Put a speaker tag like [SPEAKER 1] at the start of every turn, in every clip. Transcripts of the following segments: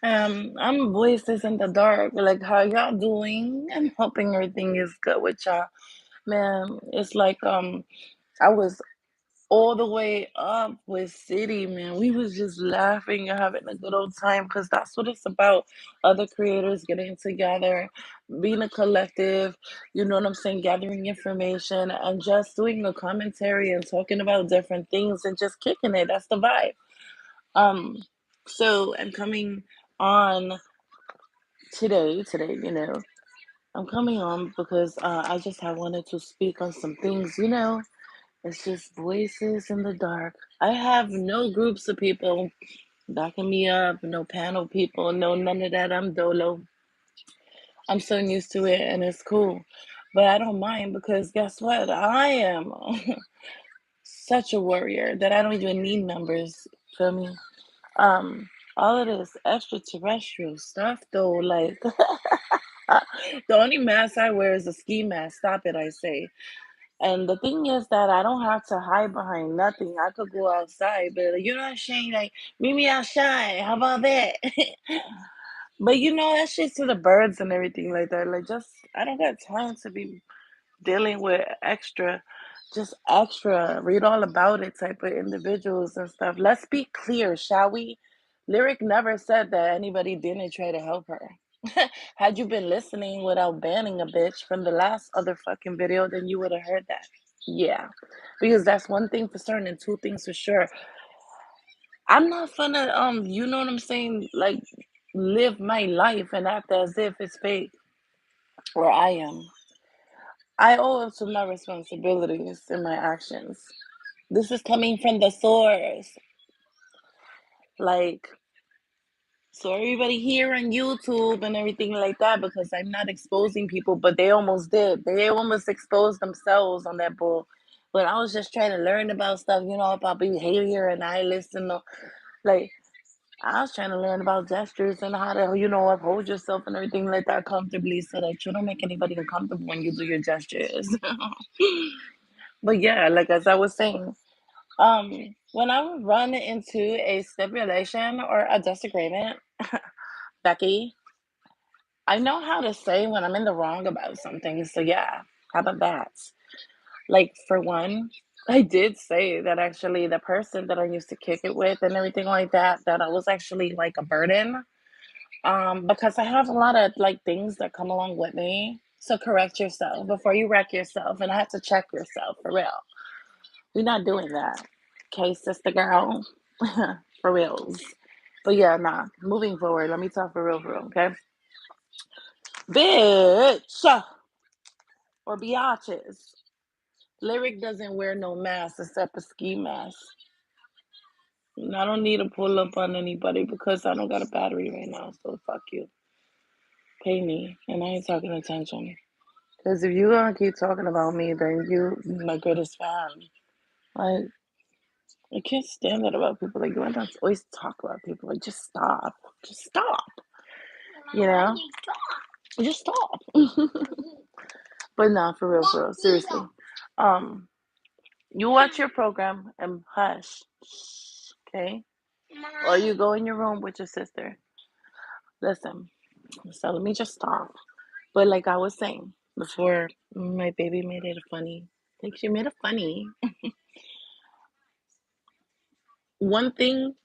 [SPEAKER 1] I'm Voices in the Dark. Like, how y'all doing? I'm hoping everything is good with y'all. Man, it's like I was all the way up with City, man. We was just laughing and having a good old time because that's what it's about. Other creators getting together, being a collective, you know what I'm saying, gathering information and just doing the commentary and talking about different things and just kicking it. That's the vibe. Um, so I'm coming on today, I'm coming on because I just have wanted to speak on some things. It's just voices in the dark. I have no groups of people backing me up, no panel people, no none of that. I'm dolo. I'm so used to it and it's cool. But I don't mind because guess what? I am such a warrior that I don't even need numbers. Feel me? Um, all of this extraterrestrial stuff though, like the only mask I wear is a ski mask. Stop it, I say. And the thing is that I don't have to hide behind nothing. I could go outside, but like, you know what I'm saying? Like, meet me outside. How about that? But that shit's to the birds and everything like that. Like, just I don't got time to be dealing with just extra, read all about it type of individuals and stuff. Let's be clear, shall we? Lyric never said that anybody didn't try to help her. Had you been listening without banning a bitch from the last other fucking video, then you would have heard that. Yeah. Because that's one thing for certain and two things for sure. I'm not gonna you know what I'm saying, like live my life and act as if it's fake or I am. I owe up to my responsibilities and my actions. This is coming from the source. Like, so everybody here on YouTube and everything like that, because I'm not exposing people, but they almost did. They almost exposed themselves on that bull. But I was just trying to learn about stuff, about behavior, and I listen to, like, I was trying to learn about gestures and how to, uphold yourself and everything like that comfortably so that you don't make anybody uncomfortable when you do your gestures. But yeah, like as I was saying, when I run into a stipulation or a disagreement, Becky, I know how to say when I'm in the wrong about something. So yeah, how about that? Like for one, I did say that actually the person that I used to kick it with and everything like that, that I was actually like a burden. Because I have a lot of like things that come along with me. So correct yourself before you wreck yourself and I have to check yourself for real. We're not doing that. Okay, sister girl. For reals. But yeah, nah. Moving forward, let me talk for real, okay? Bitch or biatches. Lyric doesn't wear no mask except a ski mask. And I don't need to pull up on anybody because I don't got a battery right now. So fuck you. Pay me, and I ain't talking attention. Because if you gonna keep talking about me, then you my greatest fan. Like I can't stand that about people. Like you want to always talk about people. Like just stop. Just stop. You know? Just stop. But nah, for real, seriously. Um, you watch your program and hush. Shh, okay? Or you go in your room with your sister. Listen. So let me just stop. But like I was saying before, my baby made it funny. Like she made it funny. One thing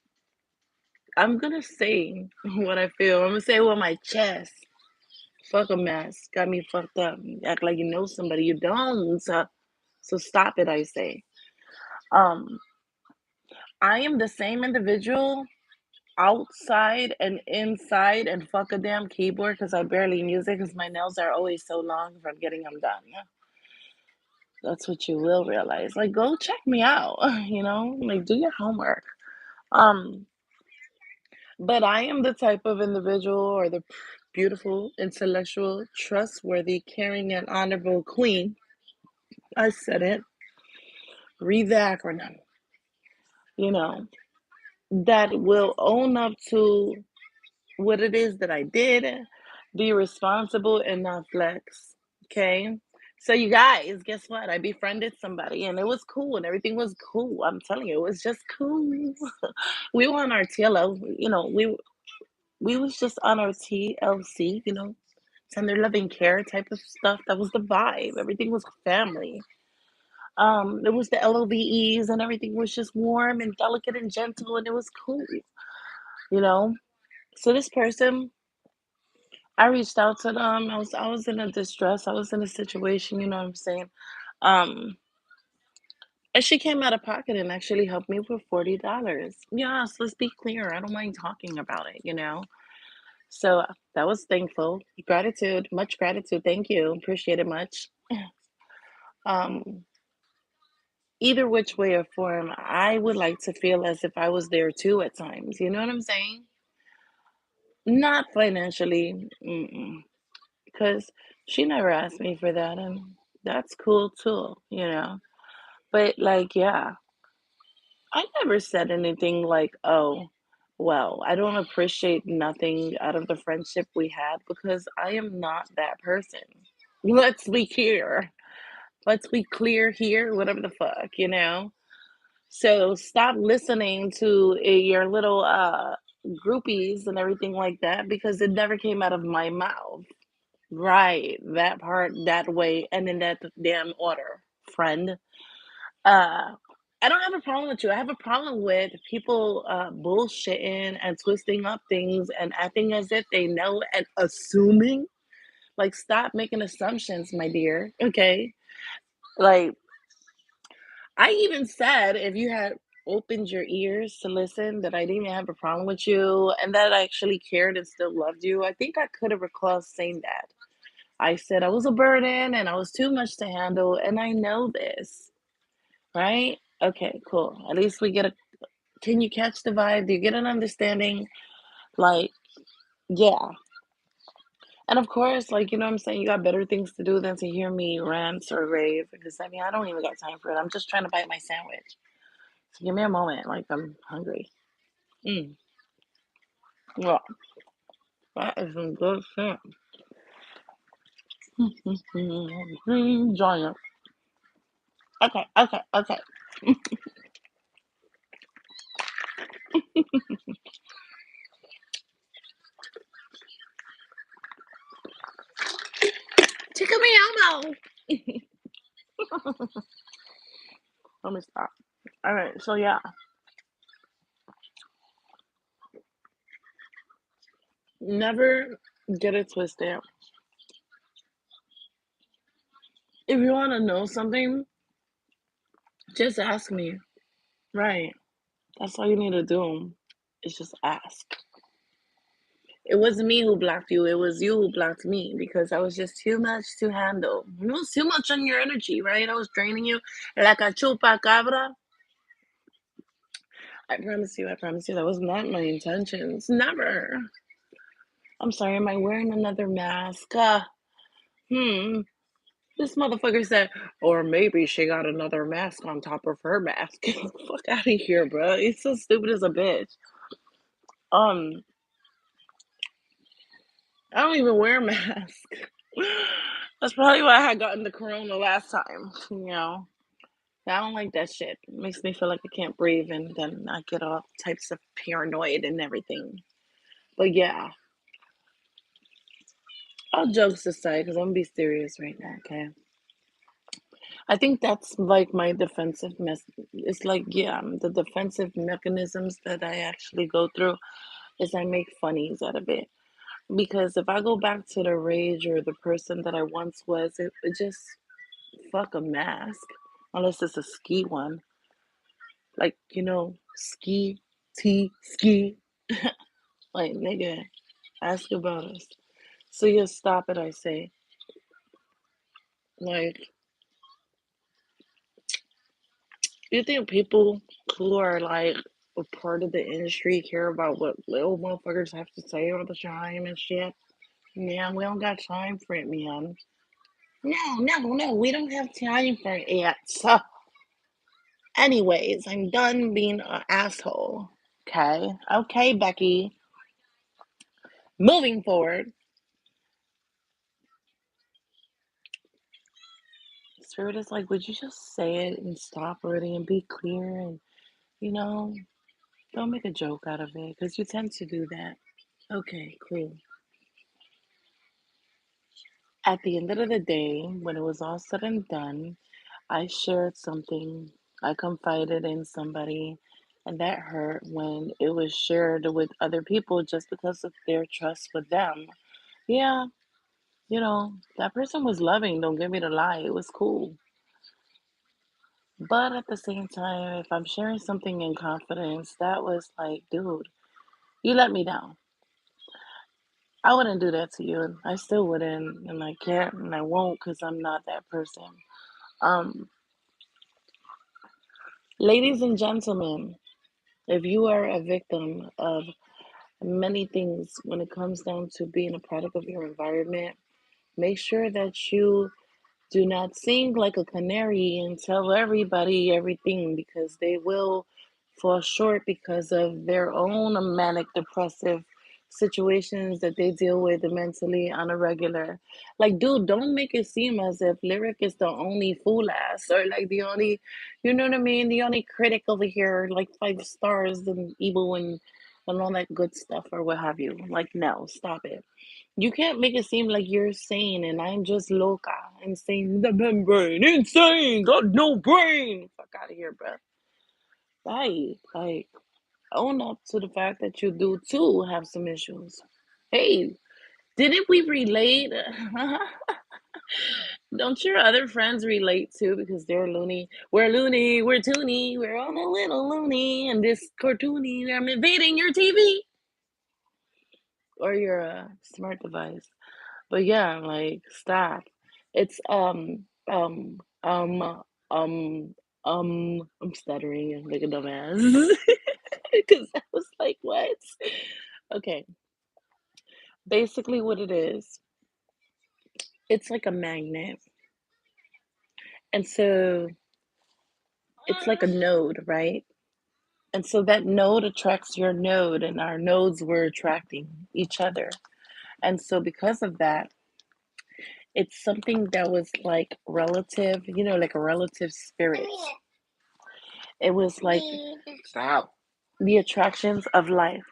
[SPEAKER 1] I'm gonna say what I feel. I'm gonna say it with my chest. Fuck a mess. Got me fucked up. Act like you know somebody you don't. So stop it, I say. Um, I am the same individual outside and inside and fuck a damn keyboard because I barely use it because my nails are always so long from getting them done. That's what you will realize. Like, go check me out, like do your homework. Um, but I am the type of individual or the beautiful, intellectual, trustworthy, caring, and honorable queen. I said it. Read the acronym. You know, that will own up to what it is that I did, be responsible and not flex. Okay. So you guys, guess what? I befriended somebody and it was cool and everything was cool. I'm telling you, it was just cool. We were on our TLO, we was just on our TLC, tender loving care type of stuff. That was the vibe. Everything was family. It was the LOVEs and everything was just warm and delicate and gentle and it was cool, you know. So this person, I reached out to them. I was in a distress. I was in a situation, you know what I'm saying? Um, and she came out of pocket and actually helped me with $40. Yes, let's be clear. I don't mind talking about it. So that was thankful. Gratitude, much gratitude. Thank you. Appreciate it much. Um, Either which way or form, I would like to feel as if I was there too at times. You know what I'm saying? Not financially, because she never asked me for that, and that's cool too. But like, yeah, I never said anything like, "Oh, well, I don't appreciate nothing out of the friendship we had," because I am not that person. Let's be clear. Let's be clear here, whatever the fuck. So stop listening to your little groupies and everything like that because it never came out of my mouth. Right, that part, that way, and in that damn order, friend. Uh, I don't have a problem with you. I have a problem with people bullshitting and twisting up things and acting as if they know and assuming. Like, stop making assumptions, my dear. Okay. Like, I even said if you had opened your ears to listen, that I didn't have a problem with you and that I actually cared and still loved you, I think I could have recalled saying that. I said I was a burden and I was too much to handle, and I know this, right? Okay, cool. At least we get a. Can you catch the vibe? Do you get an understanding? Like, yeah. And of course, like, you know what I'm saying? You got better things to do than to hear me rant or rave because I mean, I don't even got time for it. I'm just trying to bite my sandwich. So give me a moment. Like, I'm hungry. Mm. Well, that is some good shit. Giant. Okay, okay, okay. Tickle me Elmo. Let me stop. All right, so yeah, never get it twisted. If you want to know something, just ask me. Right. That's all you need to do. Is just ask. It wasn't me who blocked you. It was you who blocked me because I was just too much to handle. It was too much on your energy, right? I was draining you like a chupa cabra. I promise you, that was not my intentions. Never. I'm sorry, am I wearing another mask? Hmm. This motherfucker said, or maybe she got another mask on top of her mask. Fuck out of here, bro. He's so stupid as a bitch. Um, I don't even wear a mask. That's probably why I had gotten the corona last time. I don't like that shit. It makes me feel like I can't breathe and then I get all types of paranoid and everything. But yeah, all jokes aside, because I'm gonna be serious right now, okay? I think that's like my defensive it's like, yeah, the defensive mechanisms that I actually go through is I make funnies out of it. Because if I go back to the rage or the person that I once was, it just fuck a mask. Unless it's a ski one. Like, ski. Like, nigga, ask about us. So you stop it, I say. Like, you think people who are like a part of the industry care about what little motherfuckers have to say all the time and shit? Yeah, we don't got time for it, man. No, no, no, we don't have time for it yet. So, anyways, I'm done being an asshole. Okay, okay, Becky. Moving forward, Spirit is like, would you just say it and stop already and be clear and you know, don't make a joke out of it because you tend to do that. Okay, cool. At the end of the day, when it was all said and done, I shared something. I confided in somebody, and that hurt when it was shared with other people just because of their trust with them. Yeah, that person was loving, don't get me to lie, it was cool. But at the same time, if I'm sharing something in confidence, that was like, dude, you let me down. I wouldn't do that to you, and I still wouldn't, and I can't, and I won't because I'm not that person. Um, Ladies and gentlemen, if you are a victim of many things when it comes down to being a product of your environment, make sure that you do not sing like a canary and tell everybody everything because they will fall short because of their own manic depressive situations that they deal with mentally on a regular. Like, dude, don't make it seem as if Lyric is the only fool ass or like the only, you know what I mean? The only critic over here, like 5 stars and evil and all that good stuff or what have you. Like, no, stop it. You can't make it seem like you're sane and I'm just loca, insane, the membrane, insane, got no brain. Fuck out of here, bro. Like, own up to the fact that you do too have some issues. Hey, didn't we relate? Don't your other friends relate too because they're loony, we're toony, we're all a little loony, and this cartoony, I'm invading your TV or your smart device. But yeah, like stop. It's I'm stuttering like a dumbass because I was like, what? Okay, basically what it is, it's like a magnet, and so it's like a node, right? And so that node attracts your node, and our nodes were attracting each other. And so because of that, it's something that was like relative, like a relative spirit. It was like stop the attractions of life.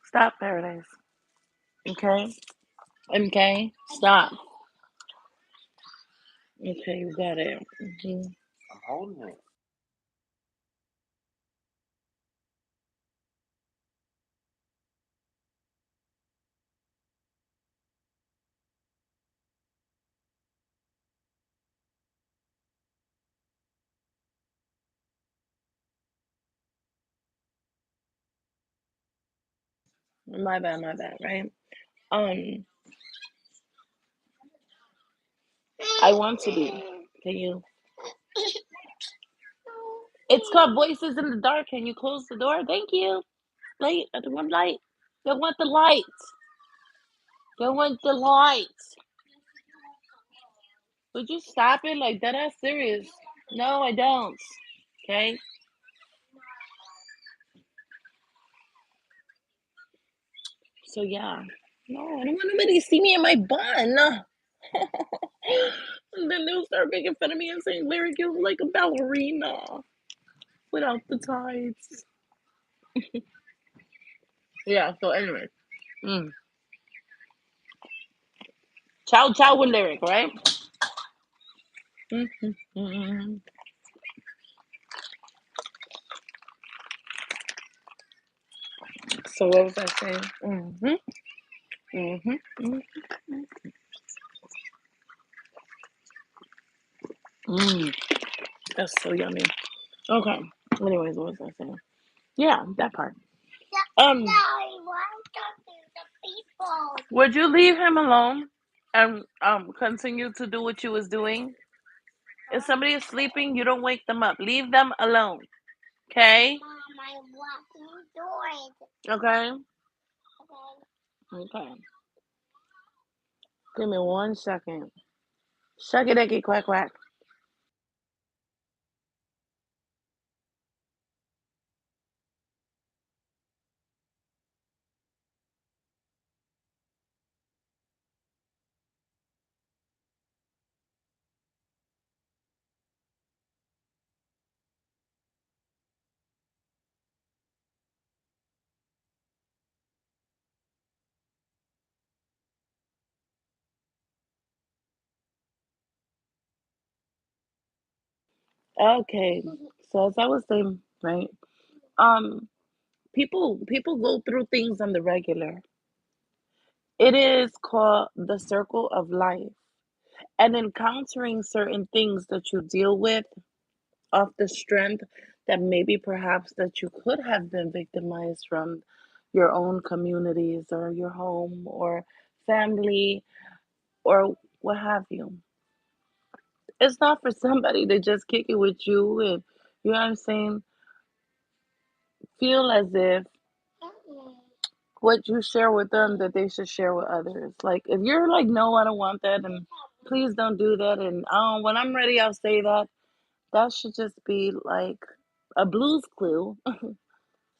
[SPEAKER 1] Stop, Paradise. Okay? Okay? Stop. Okay, you got it. I'm holding it. My bad, right? Um, I want to be. Can you? It's called Voices in the Dark. Can you close the door? Thank you. Light. I don't want light. Don't want the light. Don't want the light. Would you stop it? Like that ass serious. No, I don't. Okay? So yeah. No, I don't want nobody to see me in my bun. And then they'll start making fun of me and saying, Lyric, you look like a ballerina without the tights. Yeah, so anyway. Mm. Ciao, ciao with Lyric, right? Mm-hmm. So what was I saying? Mm-hmm. Mm-hmm. Mm-hmm. Mm. That's so yummy. Okay. Anyways, what was I saying? Yeah, that part. Um, would you leave him alone and continue to do what you was doing? If somebody is sleeping, you don't wake them up. Leave them alone. Okay? Okay? Okay. Give me 1 second. Shucky ducky quack quack. Okay. So as I was saying, right? Um, people go through things on the regular. It is called the circle of life. And encountering certain things that you deal with of the strength that maybe perhaps that you could have been victimized from your own communities or your home or family or what have you. It's not for somebody to just kick it with you and you know what I'm saying, feel as if what you share with them that they should share with others. Like if you're like, no, I don't want that and please don't do that and when I'm ready I'll say that. That should just be like a blues clue,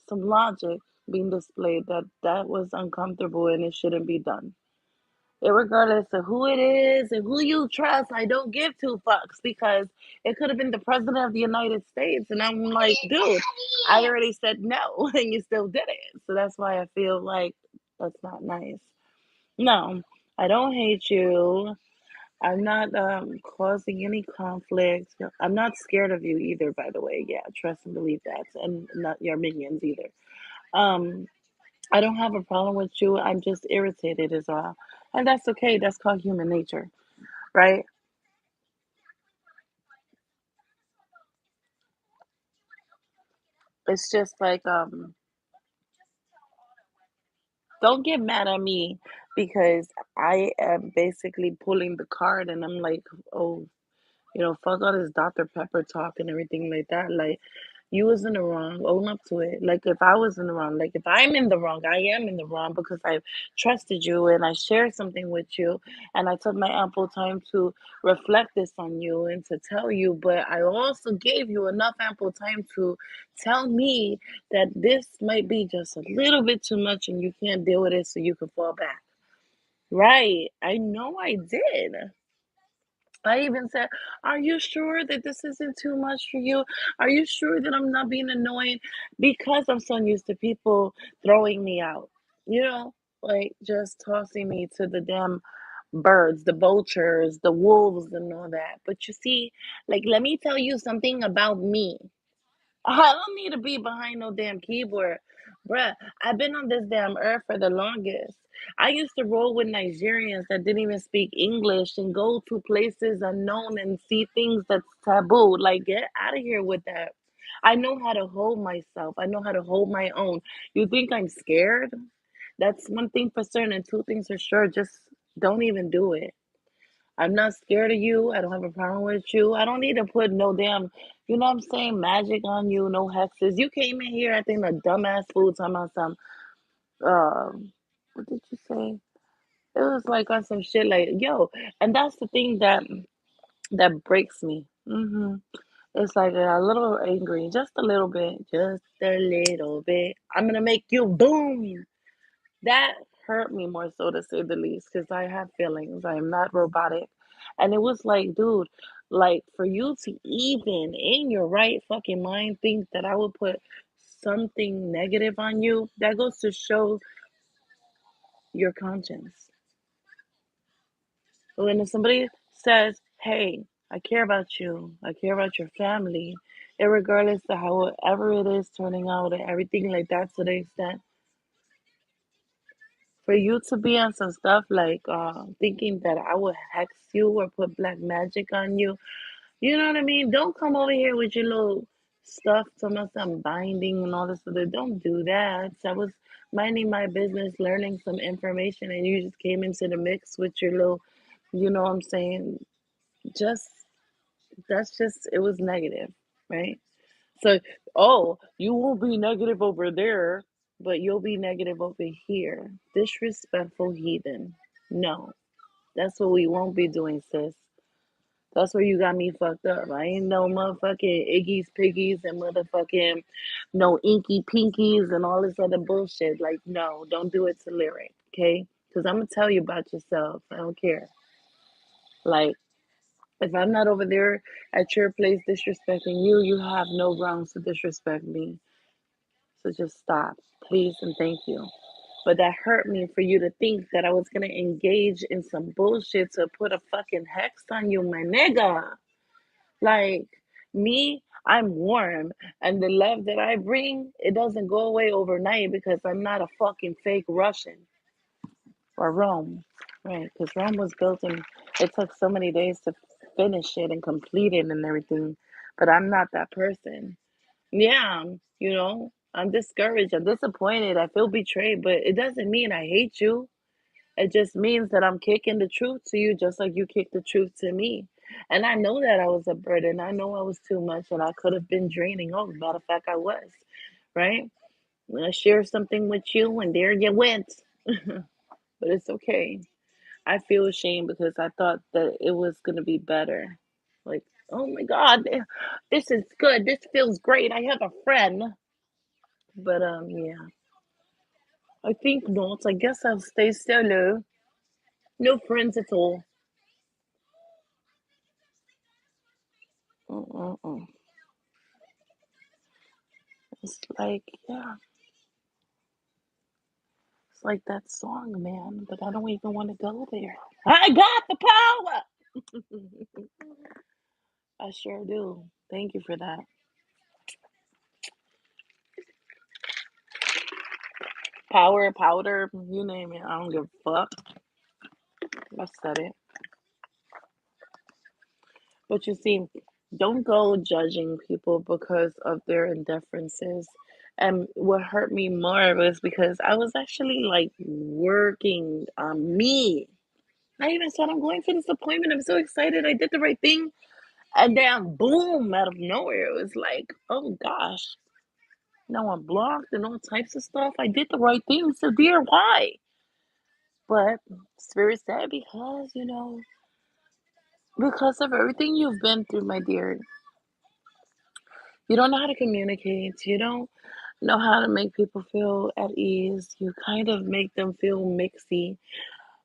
[SPEAKER 1] some logic being displayed that that was uncomfortable and it shouldn't be done. Regardless of who it is and who you trust, I don't give two fucks because it could have been the president of the United States. And I'm like, dude, I already said no and you still did it. So that's why I feel like that's not nice. No, I don't hate you. I'm not causing any conflict. I'm not scared of you either, by the way. Yeah, trust and believe that. And not your minions either. Um, I don't have a problem with you. I'm just irritated as well. And that's okay. That's called human nature, right? It's just like don't get mad at me because I am basically pulling the card and I'm like, oh, fuck all this Dr. Pepper talk and everything like that. Like, you was in the wrong, own up to it. Like, if I was in the wrong, like, if I'm in the wrong, I am in the wrong because I trusted you and I shared something with you and I took my ample time to reflect this on you and to tell you. But I also gave you enough ample time to tell me that this might be just a little bit too much and you can't deal with it so you can fall back. Right. I know I did. I even said, are you sure that this isn't too much for you? Are you sure that I'm not being annoying? Because I'm so used to people throwing me out, you know, like just tossing me to the damn birds, the vultures, the wolves, and all that. But you see, like, let me tell you something about me. I don't need to be behind no damn keyboard. Bruh, I've been on this damn earth for the longest. I used to roll with Nigerians that didn't even speak English and go to places unknown and see things that's taboo. Like, get out of here with that. I know how to hold myself. I know how to hold my own. You think I'm scared? That's one thing for certain, and two things for sure. Just don't even do it. I'm not scared of you. I don't have a problem with you. I don't need to put no damn, you know what I'm saying, magic on you, no hexes. You came in here acting a dumbass fool talking about some, what did you say? It was like on some shit like, yo, and that's the thing that breaks me. It's like a little angry, just a little bit, just a little bit. I'm gonna make you boom. That hurt me more so to say the least because I have feelings. I am not robotic. And it was like, dude, like for you to even in your right fucking mind think that I would put something negative on you, that goes to show your conscience. When somebody says, hey, I care about you, I care about your family, regardless of however it is turning out and everything like that to the extent for you to be on some stuff like thinking that I would hex you or put black magic on you, you know what I mean? Don't come over here with your little stuff, talking about some binding and all this other. Don't do that. I was minding my business, learning some information, and you just came into the mix with your little, you know what I'm saying? Just that's just it was negative, right? So, oh, you won't be negative over there, but you'll be negative over here. Disrespectful heathen. No, that's what we won't be doing, sis. That's where you got me fucked up. I ain't no motherfucking Iggy's Piggies and motherfucking no Inky Pinkies and all this other bullshit. Like, no, don't do it to Lyric, okay? Because I'm going to tell you about yourself. I don't care. Like, if I'm not over there at your place disrespecting you, you have no grounds to disrespect me. So just stop, please, and thank you. But that hurt me for you to think that I was gonna engage in some bullshit to put a fucking hex on you, my nigga. Like, Me, I'm warm, and the love that I bring, it doesn't go away overnight because I'm not a fucking fake Russian or Rome, right? Because Rome was built and it took so many days to finish it and complete it and everything. But I'm not that person. Yeah, I'm discouraged. I'm disappointed. I feel betrayed, but it doesn't mean I hate you. It just means that I'm kicking the truth to you just like you kicked the truth to me. And I know that I was a burden. I know I was too much and I could have been draining. Oh, matter of fact, I was, right? I shared something with you and there you went. But it's okay. I feel ashamed because I thought that it was going to be better. Like, oh my God, this is good. This feels great. I have a friend. But yeah, I think not. I guess I'll stay solo. No friends at all. Mm-mm-mm. It's like, yeah, it's like that song, man. But I don't even want to go there. I got the power. I sure do. Thank you for that. Power, powder, you name it. I don't give a fuck. I said it. But you see, don't go judging people because of their indifferences. And what hurt me more was because I was actually like working on me. I even said, I'm going for this appointment. I'm so excited. I did the right thing. And then, boom, out of nowhere, it was like, oh gosh, now I'm blocked and all types of stuff. I did the right thing. So, dear, why? But Spirit said, because of everything you've been through, my dear, you don't know how to communicate. You don't know how to make people feel at ease. You kind of make them feel mixy.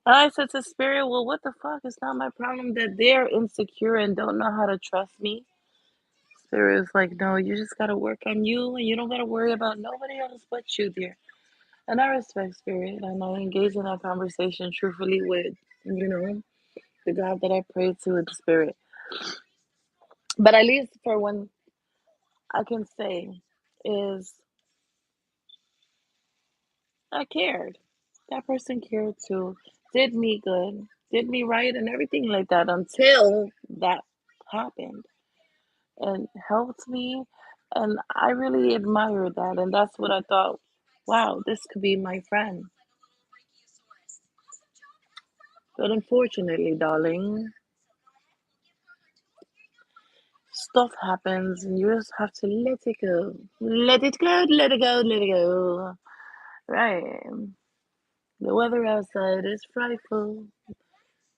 [SPEAKER 1] And I said to Spirit, well, what the fuck? It's not my problem that they're insecure and don't know how to trust me. Spirit was like, no, you just gotta work on you and you don't gotta worry about nobody else but you, dear. And I respect Spirit and I engage in that conversation truthfully with, the God that I pray to in Spirit. But at least for one I can say is I cared. That person cared too. Did me good, did me right, and everything like that until that happened and helped me. And I really admired that. And that's what I thought wow, this could be my friend. But unfortunately, darling, stuff happens and you just have to let it go. Let it go, let it go, let it go. Right. The weather outside is frightful,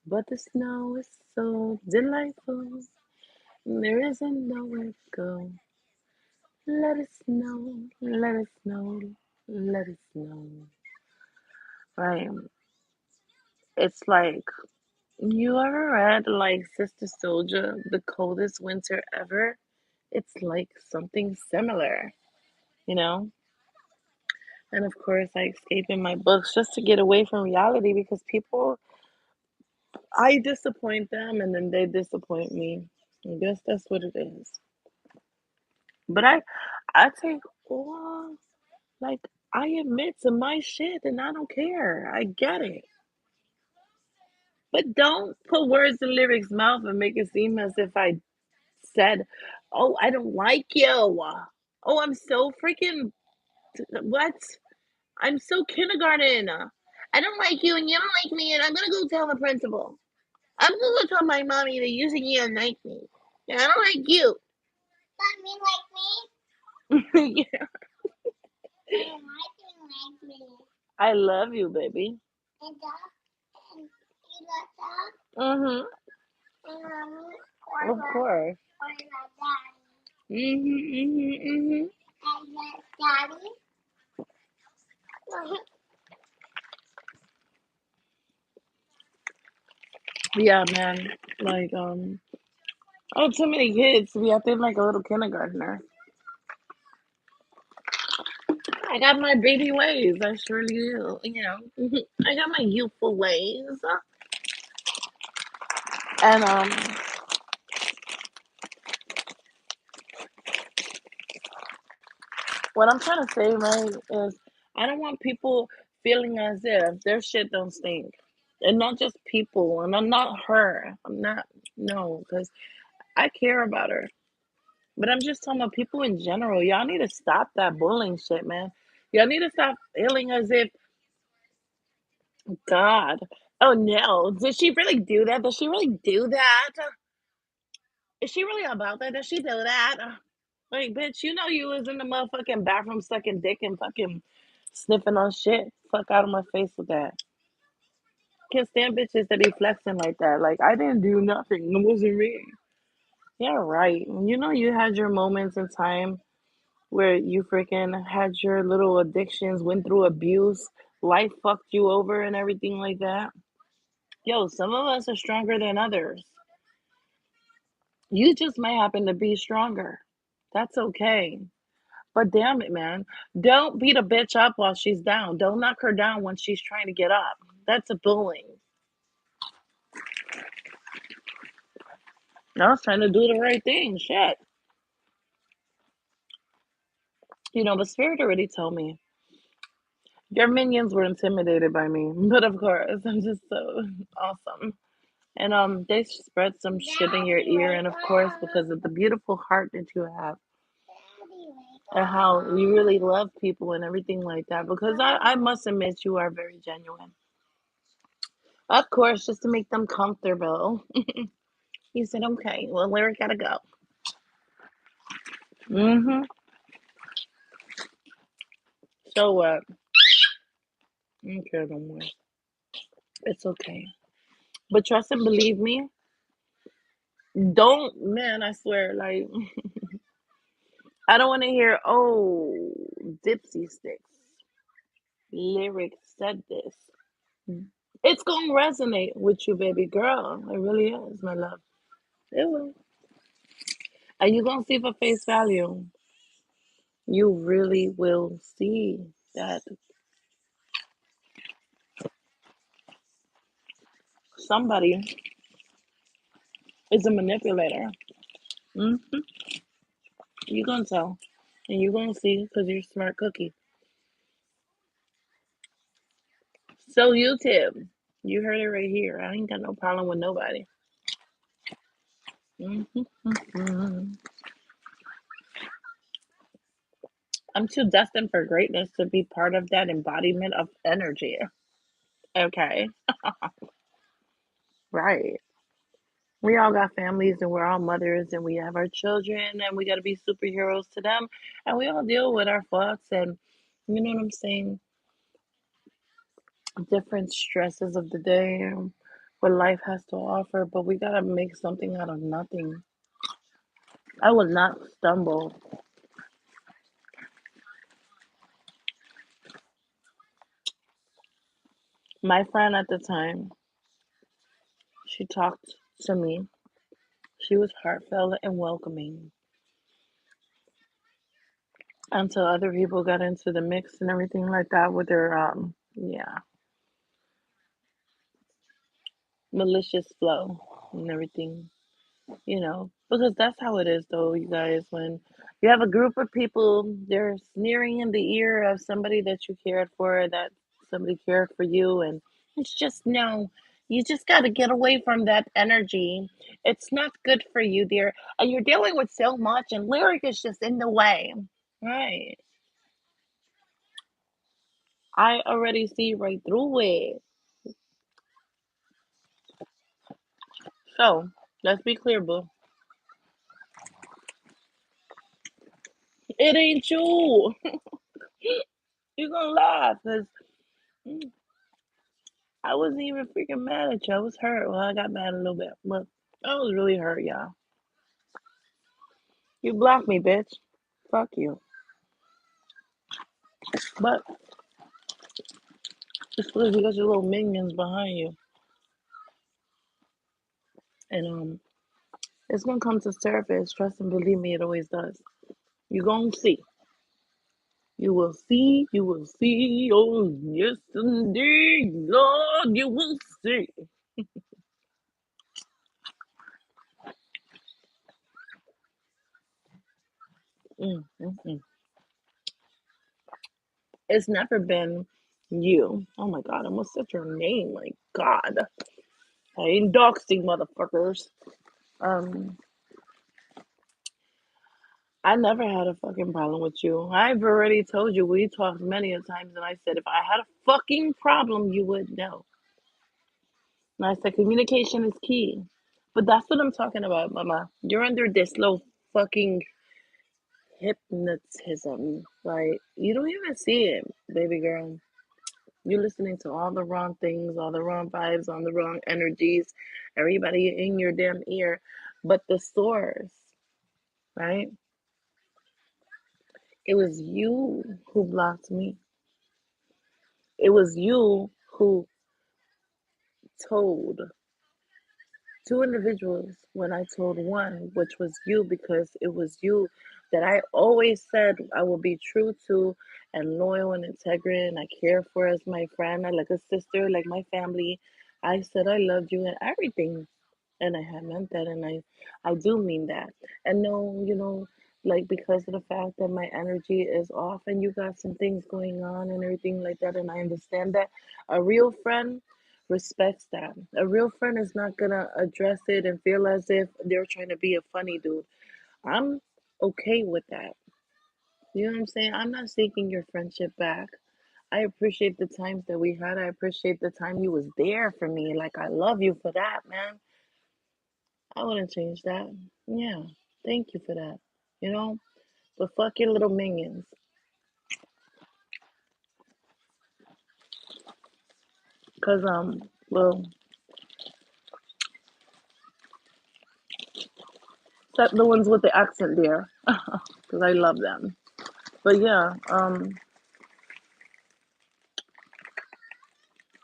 [SPEAKER 1] but the snow is so delightful. There isn't nowhere to go. Let it snow, let it snow, let it snow. Right. It's like, you ever read like Sister Soldier, the coldest winter ever? It's like something similar, you know? And of course, I escape in my books just to get away from reality because people, I disappoint them and then they disappoint me. I guess that's what it is. But I take all, like, I admit to my shit and I don't care. I get it. But don't put words in lyrics' mouth and make it seem as if I said, "Oh, I don't like you." Oh, I'm so freaking what? I'm so kindergarten. I don't like you and you don't like me, and I'm gonna go tell the principal. I'm gonna go tell my mommy that you think you don't like me. And I don't like you. That mean like me? Yeah. I love you, baby. And that, and you love that? Mm-hmm. And mommy, of course. Or daddy. Mm-hmm, mm-hmm, mm-hmm. And daddy? Yeah, man. Like, I have too many kids to be acting like a little kindergartner. I got my baby ways. I surely do. I got my youthful ways. And What I'm trying to say, right, is I don't want people feeling as if their shit don't stink. And not just people, and I'm not her. I'm not, no, because I care about her. But I'm just talking about people in general. Y'all need to stop that bullying shit, man. Y'all need to stop feeling as if, God, oh no, did she really do that? Does she really do that? Is she really about that? Does she do that? Like, bitch, you know you was in the motherfucking bathroom sucking dick and fucking sniffing on shit. Fuck out of my face with that. Can't stand bitches that be flexing like that. Like, I didn't do nothing. It wasn't me. Yeah, right. You know you had your moments in time where you freaking had your little addictions, went through abuse, life fucked you over and everything like that. Yo, some of us are stronger than others. You just may happen to be stronger. That's okay. But damn it, man. Don't beat a bitch up while she's down. Don't knock her down when she's trying to get up. That's a bullying. I was trying to do the right thing. Shit. But Spirit already told me your minions were intimidated by me. But of course, I'm just so awesome. And they spread some shit in your ear, and of course, because of the beautiful heart that you have, and how you really love people and everything like that. Because I must admit, you are very genuine. Of course, just to make them comfortable. He said, "Okay, well, Lyric gotta go." Mm-hmm. So what? I don't care no more. It's okay. But trust and believe me, don't, man. I swear, like I don't want to hear, "Oh, Dipsy Sticks Lyric said this." It's gonna resonate with you, baby girl. It really is, my love. It will. And you're gonna see for face value. You really will see that somebody is a manipulator. Hmm. You're gonna tell. And you're gonna see because you're a smart cookie. So YouTube, you heard it right here. I ain't got no problem with nobody. Hmm. I'm too destined for greatness to be part of that embodiment of energy. Okay. Right. We all got families and we're all mothers and we have our children and we got to be superheroes to them. And we all deal with our thoughts and, you know what I'm saying, different stresses of the day and what life has to offer. But we got to make something out of nothing. I will not stumble. My friend at the time, she talked to me. She was heartfelt and welcoming until other people got into the mix and everything like that with their, yeah, malicious flow and everything. Because that's how it is, though, you guys. When you have a group of people, they're sneering in the ear of somebody that you cared for, that somebody cared for you, and it's just no. You just got to get away from that energy. It's not good for you, dear. And you're dealing with so much, and Lyric is just in the way. Right. I already see right through it. So, let's be clear, boo. It ain't you. You're gonna laugh because I wasn't even freaking mad at you. I was hurt. Well, I got mad a little bit, but I was really hurt, y'all. You blocked me, bitch. Fuck you. But it's because you got your little minions behind you, and it's gonna come to surface. Trust and believe me, it always does. You gonna see. You will see. You will see. Oh yes, indeed, Lord, you will see. Mm, mm, mm. It's never been you. Oh my god, I almost said your name. My god. I ain't doxing motherfuckers. Um, I never had a fucking problem with you. I've already told you we talked many a times, and I said if I had a fucking problem, you would know. And I said communication is key. But that's what I'm talking about, mama. You're under this low fucking hypnotism. Like you don't even see it, baby girl. You're listening to all the wrong things, all the wrong vibes, all the wrong energies, everybody in your damn ear. But the source, right? It was you who blocked me. It was you who told two individuals when I told one, which was you, because it was you that I always said I will be true to and loyal and integrate and I care for as my friend, I like a sister, like my family. I said I loved you and everything. And I have meant that and I do mean that. And no, like because of the fact that my energy is off and you got some things going on and everything like that, and I understand that a real friend respects that. A real friend is not gonna address it and feel as if they're trying to be a funny dude. I'm okay with that. You know what I'm saying? I'm not seeking your friendship back. I appreciate the times that we had. I appreciate the time you was there for me. Like I love you for that, man. I wouldn't change that. Yeah. Thank you for that. You know? But fuck your little minions. Cause well, except the ones with the accent there. Cause I love them. But yeah,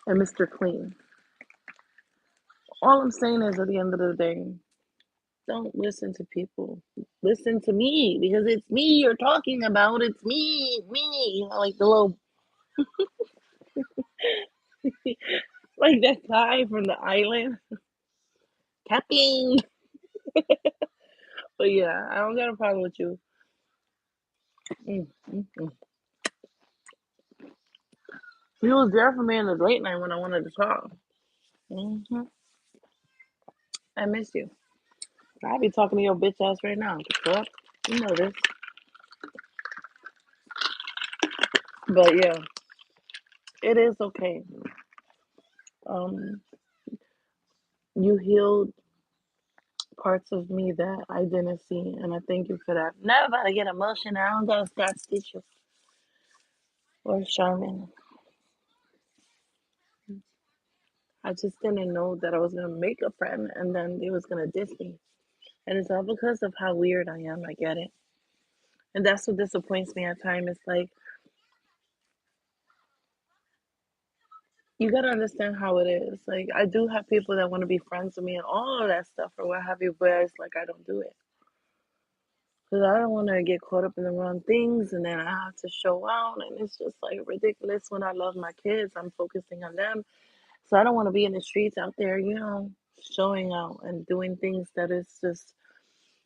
[SPEAKER 1] and Mr. Clean. All I'm saying is at the end of the day, don't listen to people. Listen to me because it's me you're talking about. It's me. Like the little, like that guy from the island. Capping. But yeah, I don't got a problem with you. Mm, mm, mm. He was there for me in the late night when I wanted to talk. I miss you. I be talking to your bitch ass right now. The fuck? You know this. But yeah, it is okay. Um, you healed parts of me that I didn't see, and I thank you for that. Never about to get emotional. I don't got Scott Stitches or Charmin. I just didn't know that I was gonna make a friend and then they was gonna diss me. And it's all because of how weird I am. I get it. And that's what disappoints me at times. It's like you gotta understand how it is. Like I do have people that want to be friends with me and all of that stuff or what have you, but it's like I don't do it because I don't want to get caught up in the wrong things and then I have to show out, and it's just like ridiculous. When I love my kids, I'm focusing on them, so I don't want to be in the streets out there, showing out and doing things that is just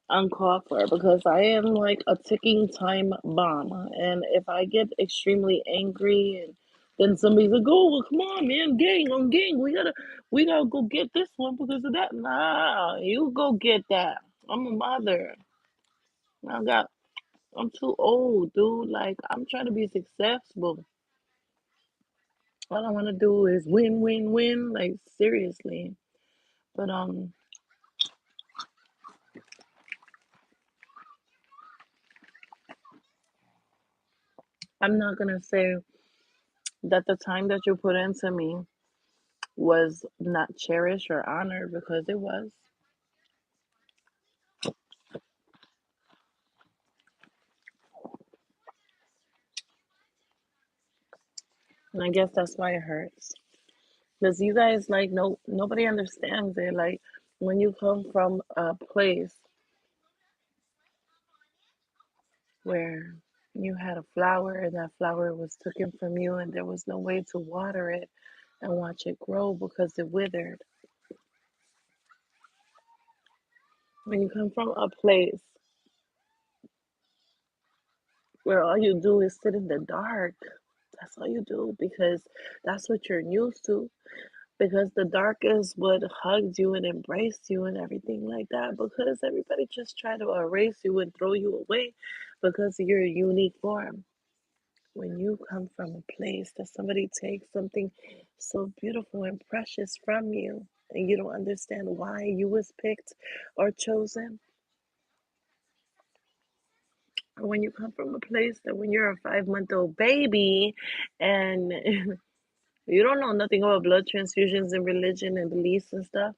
[SPEAKER 1] uncalled for because I am like a ticking time bomb. And if I get extremely angry and then somebody's like, oh well come on man, gang on gang, we gotta go get this one because of that. Nah, you go get that. I'm a mother. I got I'm too old, dude. Like I'm trying to be successful. All I wanna do is win, win, win. Like seriously. But I'm not gonna say that the time that you put into me was not cherished or honored because it was. And I guess that's why it hurts. Because you guys like nobody understands it. Like when you come from a place where you had a flower and that flower was taken from you and there was no way to water it and watch it grow because it withered. When you come from a place where all you do is sit in the dark That's all you do because that's what you're used to. Because the dark is what hugs you and embraced you and everything like that. Because everybody just try to erase you and throw you away because of your unique form. When you come from a place that somebody takes something so beautiful and precious from you and you don't understand why you was picked or chosen, or when you come from a place that when you're a 5-month-old baby and you don't know nothing about blood transfusions and religion and beliefs and stuff,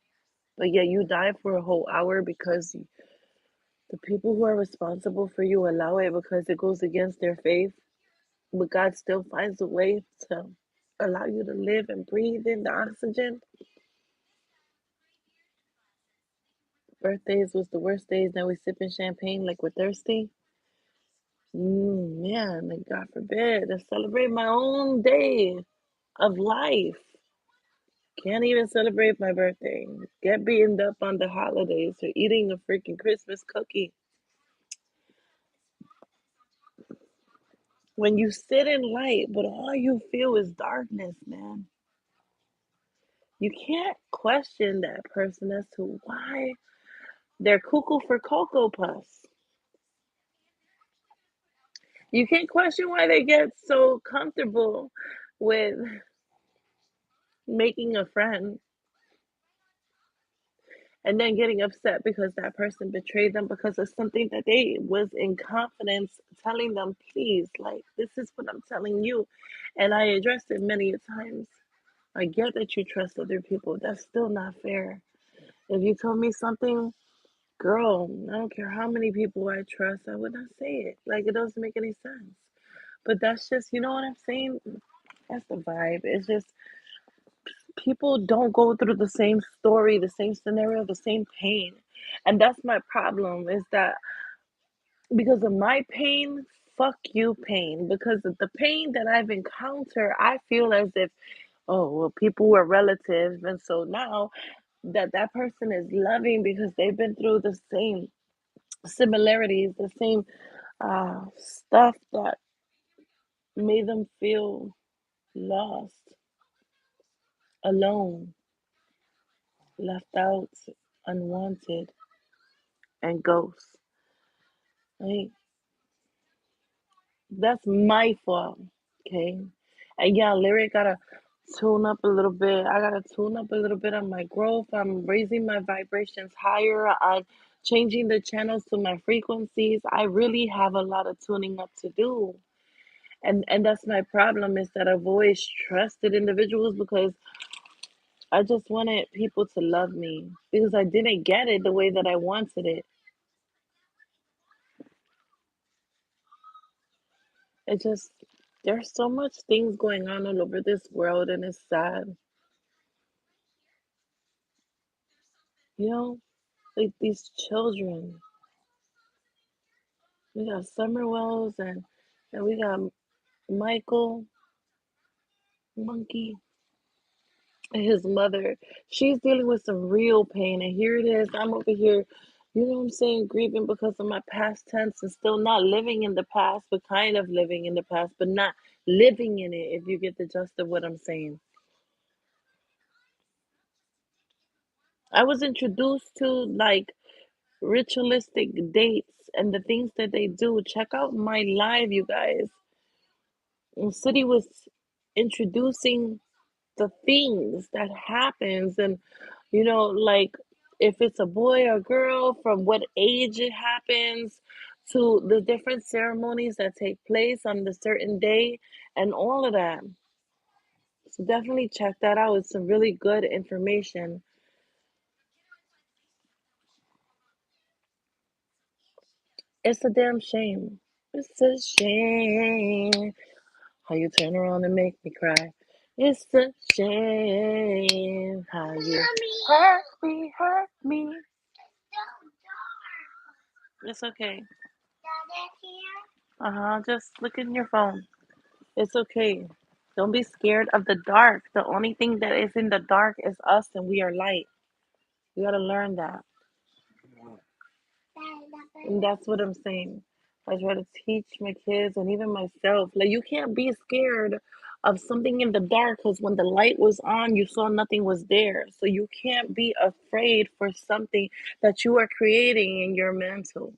[SPEAKER 1] but yet you die for a whole hour because the people who are responsible for you allow it because it goes against their faith, but God still finds a way to allow you to live and breathe in the oxygen. Birthdays was the worst days. Now we sipping champagne like we're thirsty. Man, like God forbid to celebrate my own day of life. Can't even celebrate my birthday. Get beaten up on the holidays or eating a freaking Christmas cookie. When you sit in light, but all you feel is darkness, man. You can't question that person as to why they're cuckoo for Cocoa Puffs. You can't question why they get so comfortable with making a friend and then getting upset because that person betrayed them because of something that they was in confidence telling them, please, like this is what I'm telling you. And I addressed it many times. I get that you trust other people. That's still not fair. If you told me something, girl, I don't care how many people I trust, I would not say it. Like it doesn't make any sense. But that's just, you know what I'm saying? That's the vibe. It's just people don't go through the same story, the same scenario, the same pain. And that's my problem is that because of my pain, fuck you pain. Because of the pain that I've encountered, I feel as if, oh, well, people were relatives. And so now that person is loving because they've been through the same similarities, the same stuff that made them feel lost, alone, left out, unwanted, and ghosts. Right? That's my fault. Okay. And yeah, lyric gotta tune up a little bit. I gotta tune up a little bit on my growth. I'm raising my vibrations higher. I'm changing the channels to my frequencies. I really have a lot of tuning up to do. And that's my problem is that I've always trusted individuals because I just wanted people to love me because I didn't get it the way that I wanted it. It just there's so much things going on all over this world and it's sad. You know, like these children. We got Summer Wells and we got Michael Monkey and his mother. She's dealing with some real pain and here it is. I'm over here, you know what I'm saying, grieving because of my past tense and still not living in the past, but kind of living in the past, but not living in it, if you get the gist of what I'm saying. I was introduced to like ritualistic dates and the things that they do. Check out my live, you guys. And City was introducing the things that happens and like if it's a boy or girl, from what age it happens to the different ceremonies that take place on the certain day and all of that. So definitely check that out. It's some really good information. It's a damn shame. It's a shame how you turn around and make me cry. It's a shame how you hurt me. It's okay. Uh-huh. Just look in your phone. It's okay. Don't be scared of the dark. The only thing that is in the dark is us and we are light. You gotta learn that. And that's what I'm saying. I try to teach my kids and even myself, like, you can't be scared of something in the dark because when the light was on, you saw nothing was there. So you can't be afraid for something that you are creating in your mental.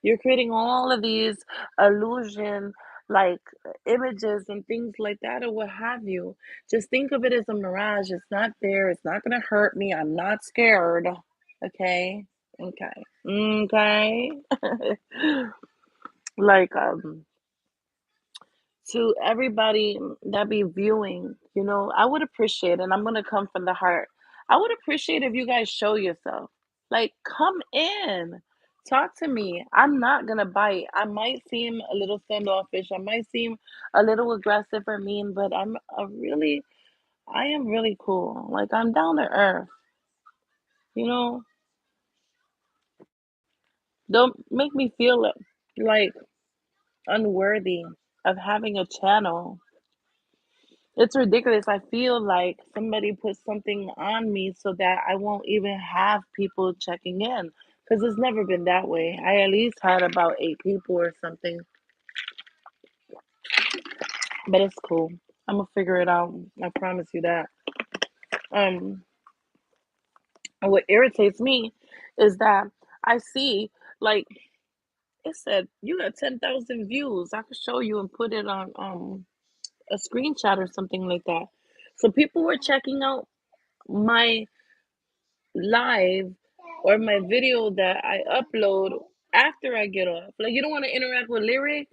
[SPEAKER 1] You're creating all of these illusion, like images and things like that, or what have you. Just think of it as a mirage. It's not there. It's not going to hurt me. I'm not scared. Okay. Okay. Okay. like, to everybody that be viewing, I would appreciate, and I'm gonna come from the heart. I would appreciate if you guys show yourself. Like, come in, talk to me. I'm not gonna bite. I might seem a little standoffish. I might seem a little aggressive or mean, but I am really cool. Like, I'm down to earth. You know, don't make me feel like unworthy of having a channel. It's ridiculous. I feel like somebody put something on me so that I won't even have people checking in. Because it's never been that way. I at least had about 8 people or something. But it's cool. I'm gonna figure it out. I promise you that. Um, and what irritates me is that I see, like, it said you got 10,000 views. I could show you and put it on a screenshot or something like that. So people were checking out my live or my video that I upload after I get off. Like, you don't want to interact with Lyric?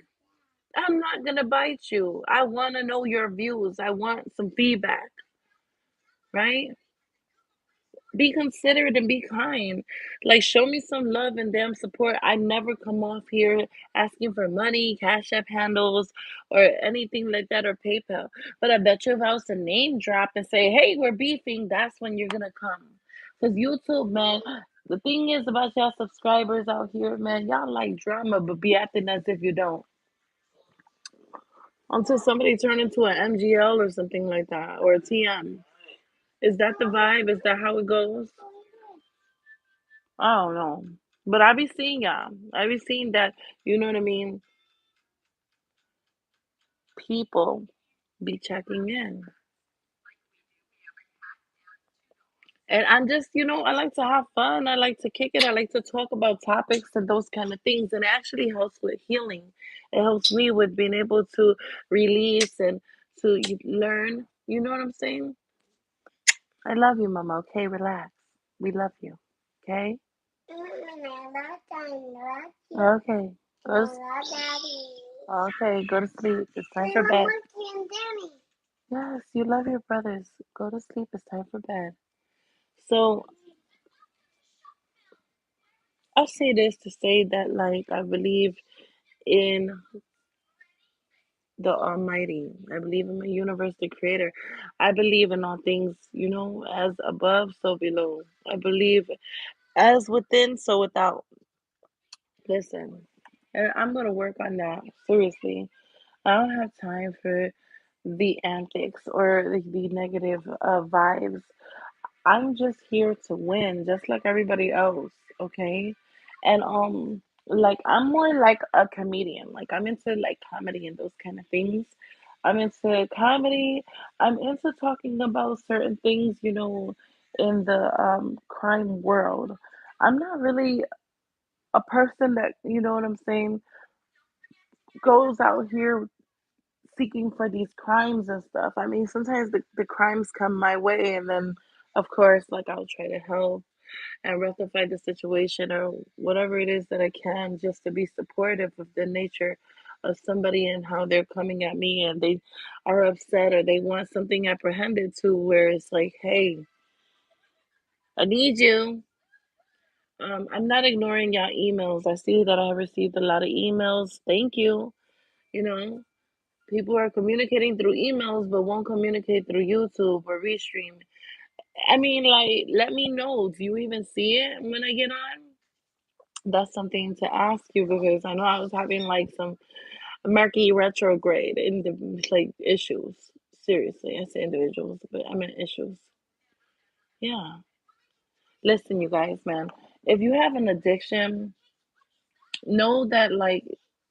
[SPEAKER 1] I'm not gonna bite you. I want to know your views. I want some feedback, right? Be considerate and be kind. Like, show me some love and damn support. I never come off here asking for money, Cash App handles, or anything like that, or PayPal. But I bet you if I was to name drop and say, hey, we're beefing, that's when you're gonna come. Because YouTube, man, the thing is about y'all subscribers out here, man, y'all like drama, but be acting as if you don't. Until somebody turn into an MGL or something like that, or a TM. Is that the vibe? Is that how it goes? I don't know. But I be seeing y'all. I be seeing that, you know what I mean? People be checking in. And I'm just, I like to have fun. I like to kick it. I like to talk about topics and those kind of things. And it actually helps with healing. It helps me with being able to release and to learn. You know what I'm saying? I love you, Mama. Okay, relax. We love you. Okay? Okay. Go okay, go to sleep. It's time for bed. Yes, you love your brothers. Go to sleep. It's time for bed. So I'll say this to say that, like, I believe in the Almighty. I believe in the universe, the Creator. I believe in all things, as above, so below. I believe as within, so without. Listen, and I'm gonna work on that seriously. I don't have time for the antics or the negative vibes. I'm just here to win, just like everybody else, okay? And like, I'm more like a comedian. Like, I'm into like comedy and those kind of things. I'm into comedy. I'm into talking about certain things, in the crime world. I'm not really a person that, you know what I'm saying, goes out here seeking for these crimes and stuff. I mean, sometimes the crimes come my way, and then, of course, like, I'll try to help and rectify the situation or whatever it is that I can, just to be supportive of the nature of somebody and how they're coming at me and they are upset or they want something apprehended to, where it's like, hey, I need you. I'm not ignoring y'all emails. I see that I received a lot of emails. Thank you. You know, People are communicating through emails but won't communicate through YouTube or Restream. I mean, like, let me know. Do you even see it when I get on? That's something to ask you, because I know I was having like some Mercury retrograde in the like issues. Seriously, I say individuals, but I meant issues. Yeah. Listen, you guys, man. If you have an addiction, know that, like,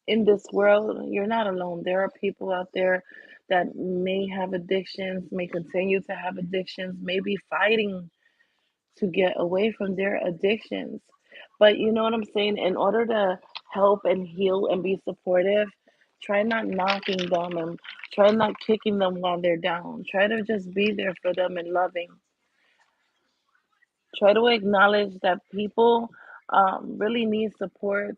[SPEAKER 1] in this world, you're not alone. There are people out there that may have addictions, may continue to have addictions, may be fighting to get away from their addictions. But you know what I'm saying? In order to help and heal and be supportive, try not knocking them and try not kicking them while they're down. Try to just be there for them and loving. Try to acknowledge that people really need support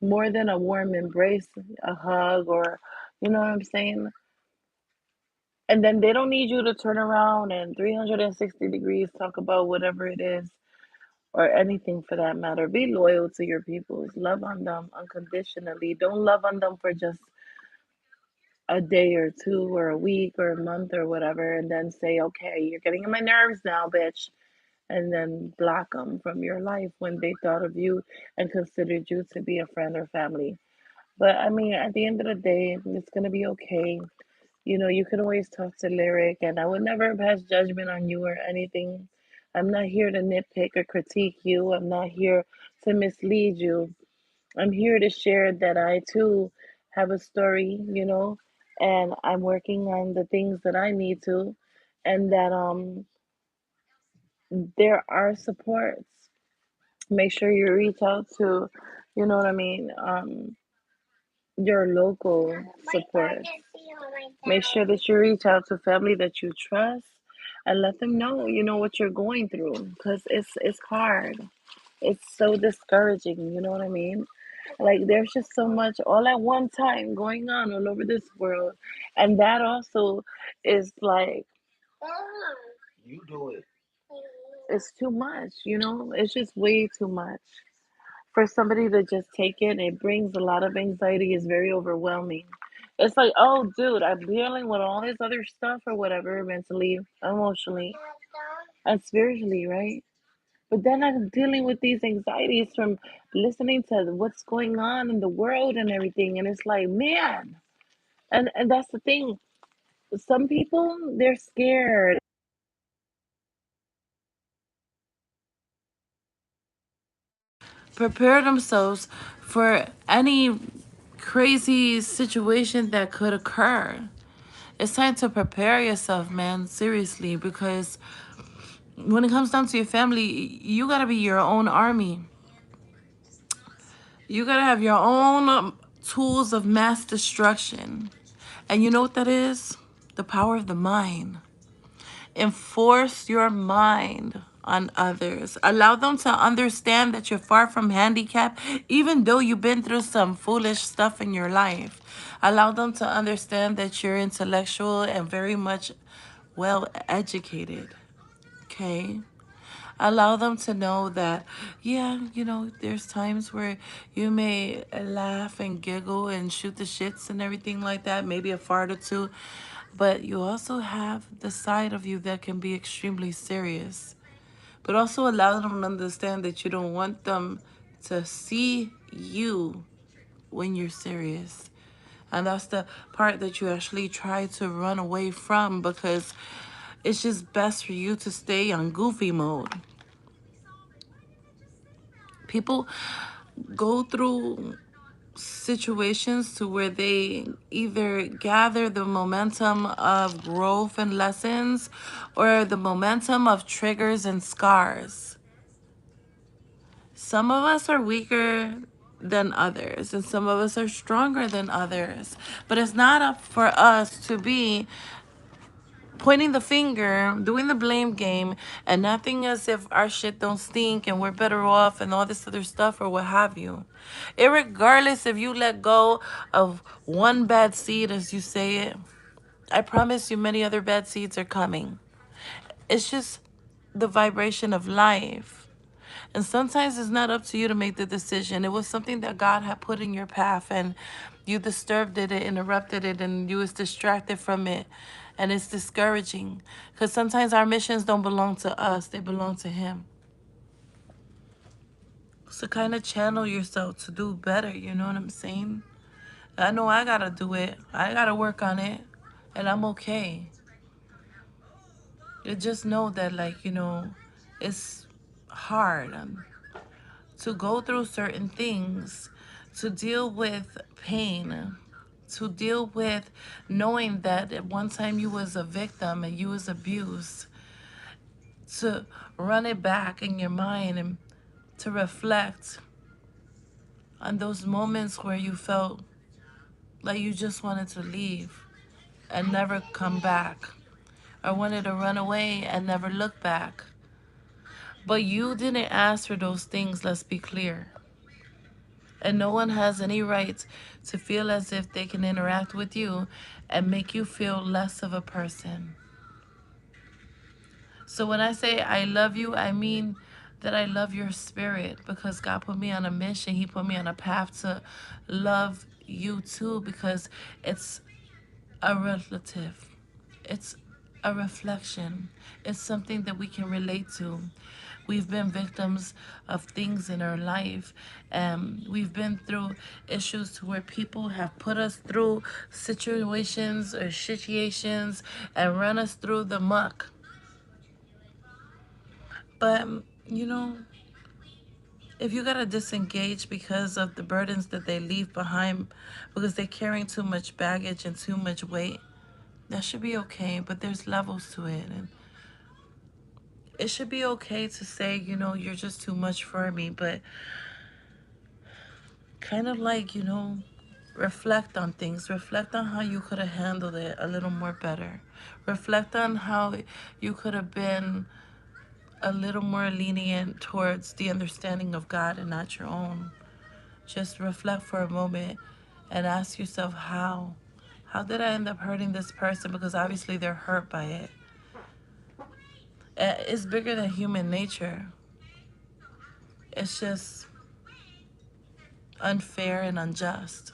[SPEAKER 1] more than a warm embrace, a hug, or you know what I'm saying? And then they don't need you to turn around and 360 degrees talk about whatever it is or anything for that matter. Be loyal to your peoples. Love on them unconditionally. Don't love on them for just a day or two or a week or a month or whatever and then say, okay, you're getting on my nerves now, bitch. And then block them from your life when they thought of you and considered you to be a friend or family. But I mean, at the end of the day, it's going to be okay. You know, you can always talk to Lyric, and I would never pass judgment on you or anything. I'm not here to nitpick or critique you. I'm not here to mislead you. I'm here to share that I too have a story, you know, and I'm working on the things that I need to, and that there are supports. Make sure you reach out to, you know what I mean, your local support. Make sure that you reach out to family that you trust and let them know, you know, what you're going through because it's hard. It's so discouraging, you know what I mean? Like there's just so much all at one time going on all over this world. And that also is like it's too much, you know? It's just way too much. For somebody to just take it, it brings a lot of anxiety. It's very overwhelming. It's like, oh, dude, I'm dealing with all this other stuff or whatever, mentally, emotionally, and spiritually, right? But then I'm dealing with these anxieties from listening to what's going on in the world and everything. And it's like, man, and that's the thing. Some people, they're scared.
[SPEAKER 2] Prepare themselves for any crazy situation that could occur. It's time to prepare yourself, man, seriously, because when it comes down to your family, you gotta be your own army. You gotta have your own tools of mass destruction. And you know what that is? The power of the mind. Enforce your mind on others. Allow them to understand that you're far from handicapped, even though you've been through some foolish stuff in your life. Allow them to understand that you're intellectual and very much well educated. Okay? Allow them to know that, yeah, you know, there's times where you may laugh and giggle and shoot the shits and everything like that, maybe a fart or two, but you also have the side of you that can be extremely serious. But also allow them to understand that you don't want them to see you when you're serious. And that's the part that you actually try to run away from because it's just best for you to stay on goofy mode. People go through situations to where they either gather the momentum of growth and lessons or the momentum of triggers and scars. Some of us are weaker than others and some of us are stronger than others, but it's not up for us to be pointing the finger, doing the blame game, and acting as if our shit don't stink and we're better off and all this other stuff or what have you. Irregardless if you let go of one bad seed, as you say it, I promise you many other bad seeds are coming. It's just the vibration of life. And sometimes it's not up to you to make the decision. It was something that God had put in your path and you disturbed it, interrupted it, and you was distracted from it. And it's discouraging because sometimes our missions don't belong to us, they belong to Him. So kind of channel yourself to do better, you know what I'm saying? I know I gotta do it, I gotta work on it, and I'm okay. You just know that, like, you know, it's hard. To go through certain things to deal with pain, to deal with knowing that at one time you was a victim and you was abused, to run it back in your mind and to reflect on those moments where you felt like you just wanted to leave and never come back, or wanted to run away and never look back. But you didn't ask for those things, let's be clear. And no one has any right to feel as if they can interact with you and make you feel less of a person. So when I say I love you, I mean that I love your spirit, because God put me on a mission. He put me on a path to love you too, because it's a relative. It's a reflection. It's something that we can relate to. We've been victims of things in our life. We've been through issues to where people have put us through situations and run us through the muck. But, you know, if you gotta disengage because of the burdens that they leave behind, because they're carrying too much baggage and too much weight, that should be okay. But there's levels to it. And it should be okay to say, you're just too much for me. But kind of like, reflect on things. Reflect on how you could have handled it a little more better. Reflect on how you could have been a little more lenient towards the understanding of God and not your own. Just reflect for a moment and ask yourself how. How did I end up hurting this person? Because obviously they're hurt by it. It's bigger than human nature. It's just unfair and unjust.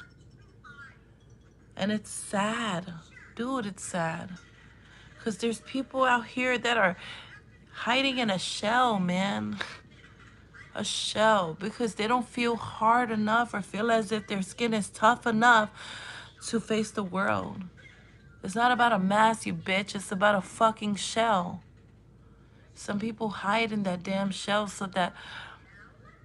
[SPEAKER 2] And it's sad. Dude, it's sad. Because there's people out here that are hiding in a shell, man. A shell. Because they don't feel hard enough or feel as if their skin is tough enough to face the world. It's not about a mask, you bitch. It's about a fucking shell. Some people hide in that damn shell so that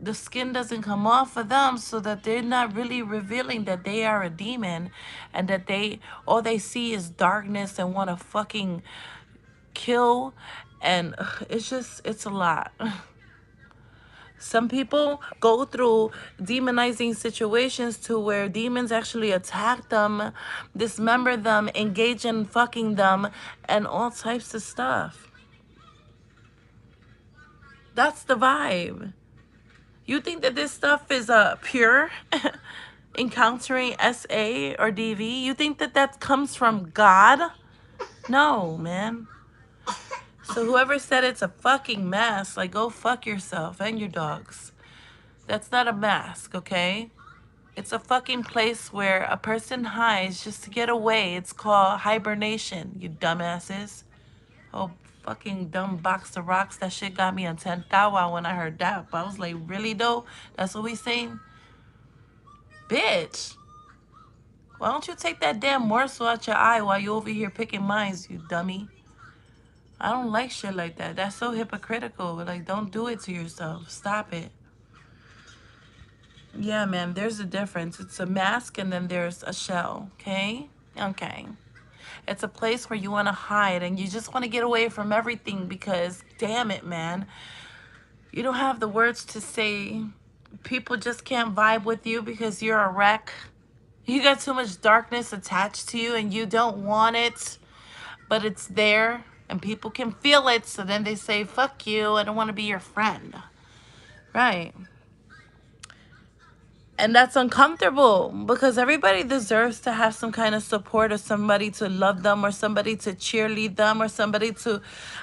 [SPEAKER 2] the skin doesn't come off of them, so that they're not really revealing that they are a demon, and that they all they see is darkness and want to fucking kill. And it's a lot. Some people go through demonizing situations to where demons actually attack them, dismember them, engage in fucking them, and all types of stuff. That's the vibe. You think that this stuff is pure? Encountering SA or DV? You think that that comes from God? No, man. So whoever said it's a fucking mask, like, go fuck yourself and your dogs. That's not a mask, okay? It's a fucking place where a person hides just to get away. It's called hibernation, you dumbasses. Oh, fucking dumb box of rocks. That shit got me on 10 thou when I heard that. But I was like, really though? That's what we saying? Bitch. Why don't you take that damn morsel out your eye while you over here picking mines, you dummy? I don't like shit like that. That's so hypocritical. Like, don't do it to yourself. Stop it. Yeah, man, there's a difference. It's a mask and then there's a shell, okay? Okay. It's a place where you want to hide and you just want to get away from everything because, damn it, man, you don't have the words to say. People just can't vibe with you because you're a wreck. You got too much darkness attached to you and you don't want it, but it's there and people can feel it. So then they say, fuck you, I don't want to be your friend. Right. And that's uncomfortable because everybody deserves to have some kind of support, or somebody to love them, or somebody to cheerlead them, or somebody to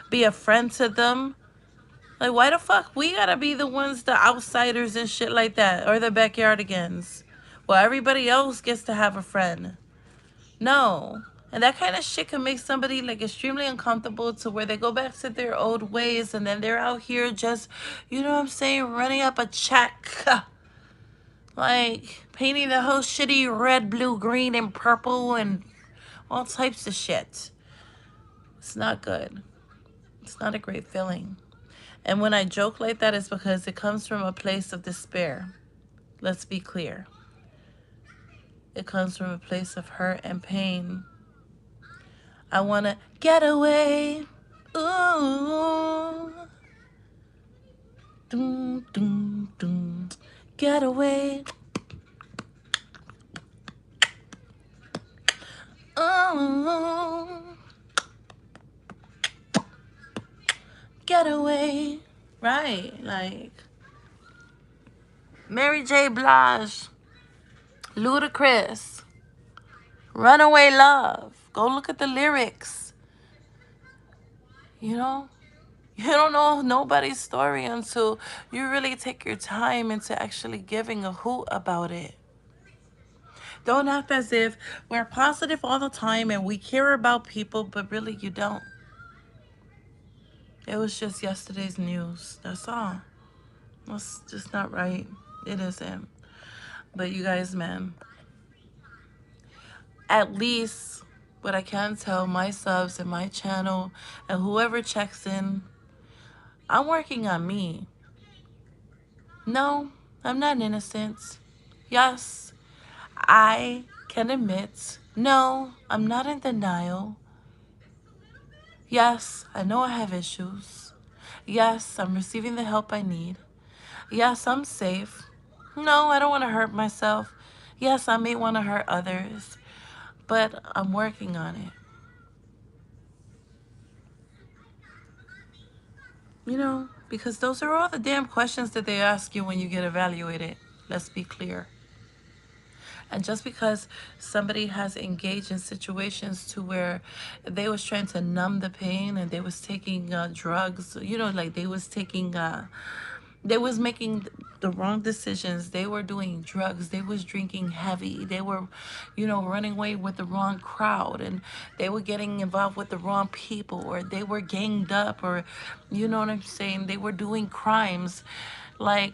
[SPEAKER 2] be a friend to them. Like, why the fuck we gotta be the ones, the outsiders and shit like that, or the backyardigans? Well, everybody else gets to have a friend. No. And that kind of shit can make somebody like extremely uncomfortable to where they go back to their old ways and then they're out here just, you know what I'm saying, running up a check. Like painting the whole shitty red, blue, green, and purple and all types of shit. It's not good. It's not a great feeling. And when I joke like that, it's because it comes from a place of despair. Let's be clear. It comes from a place of hurt and pain. I wanna get away. Ooh. Dum, dum, dum. Get away. Ooh. Get away. Right. Like Mary J. Blige, Ludacris, Runaway Love. Go look at the lyrics. You know? You don't know nobody's story until you really take your time into actually giving a hoot about it. Don't act as if we're positive all the time and we care about people, but really you don't. It was just yesterday's news. That's all. That's just not right. It isn't. But you guys, man, at least what I can tell my subs and my channel and whoever checks in, I'm working on me. No, I'm not innocent. Yes, I can admit, no, I'm not in denial. Yes, I know I have issues. Yes, I'm receiving the help I need. Yes, I'm safe. No, I don't want to hurt myself. Yes, I may want to hurt others, but I'm working on it. You know, because those are all the damn questions that they ask you when you get evaluated. Let's be clear. And just because somebody has engaged in situations to where they was trying to numb the pain and they was taking drugs, you know, like they was making the wrong decisions. They were doing drugs. They was drinking heavy. They were, you know, running away with the wrong crowd, and they were getting involved with the wrong people, or they were ganged up, or, you know what I'm saying? They were doing crimes. Like,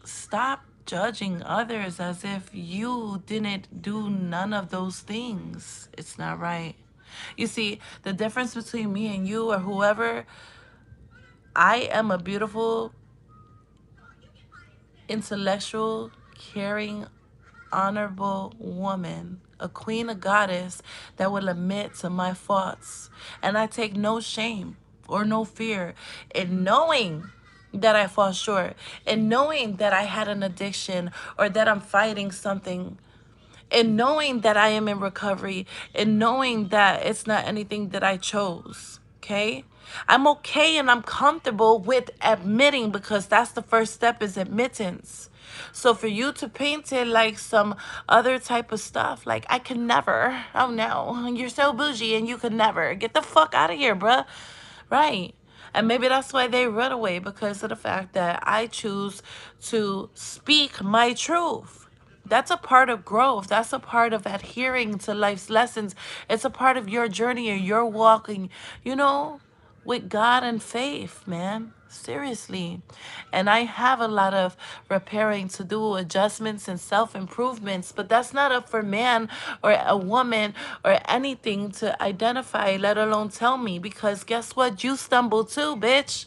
[SPEAKER 2] stop judging others as if you didn't do none of those things. It's not right. You see, the difference between me and you or whoever, I am a beautiful, intellectual, caring, honorable woman, a queen, a goddess that will admit to my faults. And I take no shame or no fear in knowing that I fall short, and knowing that I had an addiction or that I'm fighting something, and knowing that I am in recovery, and knowing that it's not anything that I chose. Okay? I'm okay and I'm comfortable with admitting, because that's the first step, is admittance. So for you to paint it like some other type of stuff, like I could never, oh no, you're so bougie and you could never, get the fuck out of here, bruh. Right. And maybe that's why they run away, because of the fact that I choose to speak my truth. That's a part of growth. That's a part of adhering to life's lessons. It's a part of your journey and your walking, you know, with God and faith, man. Seriously. And I have a lot of repairing to do, adjustments and self improvements, but that's not up for man or a woman or anything to identify, let alone tell me, because guess what? You stumble too, bitch.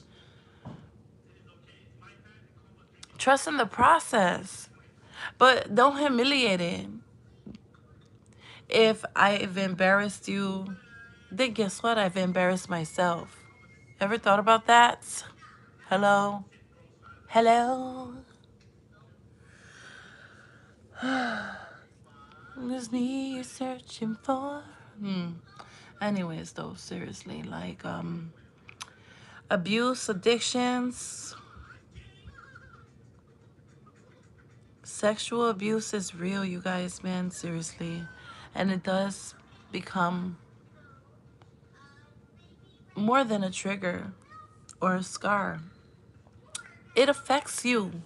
[SPEAKER 2] Trust in the process, but don't humiliate it. If I've embarrassed you, then guess what? I've embarrassed myself. Ever thought about that? Hello? Hello? It's me you're searching for. Anyways, though, seriously, like, abuse, addictions, sexual abuse is real, you guys, man, seriously. And it does become more than a trigger or a scar. It affects you.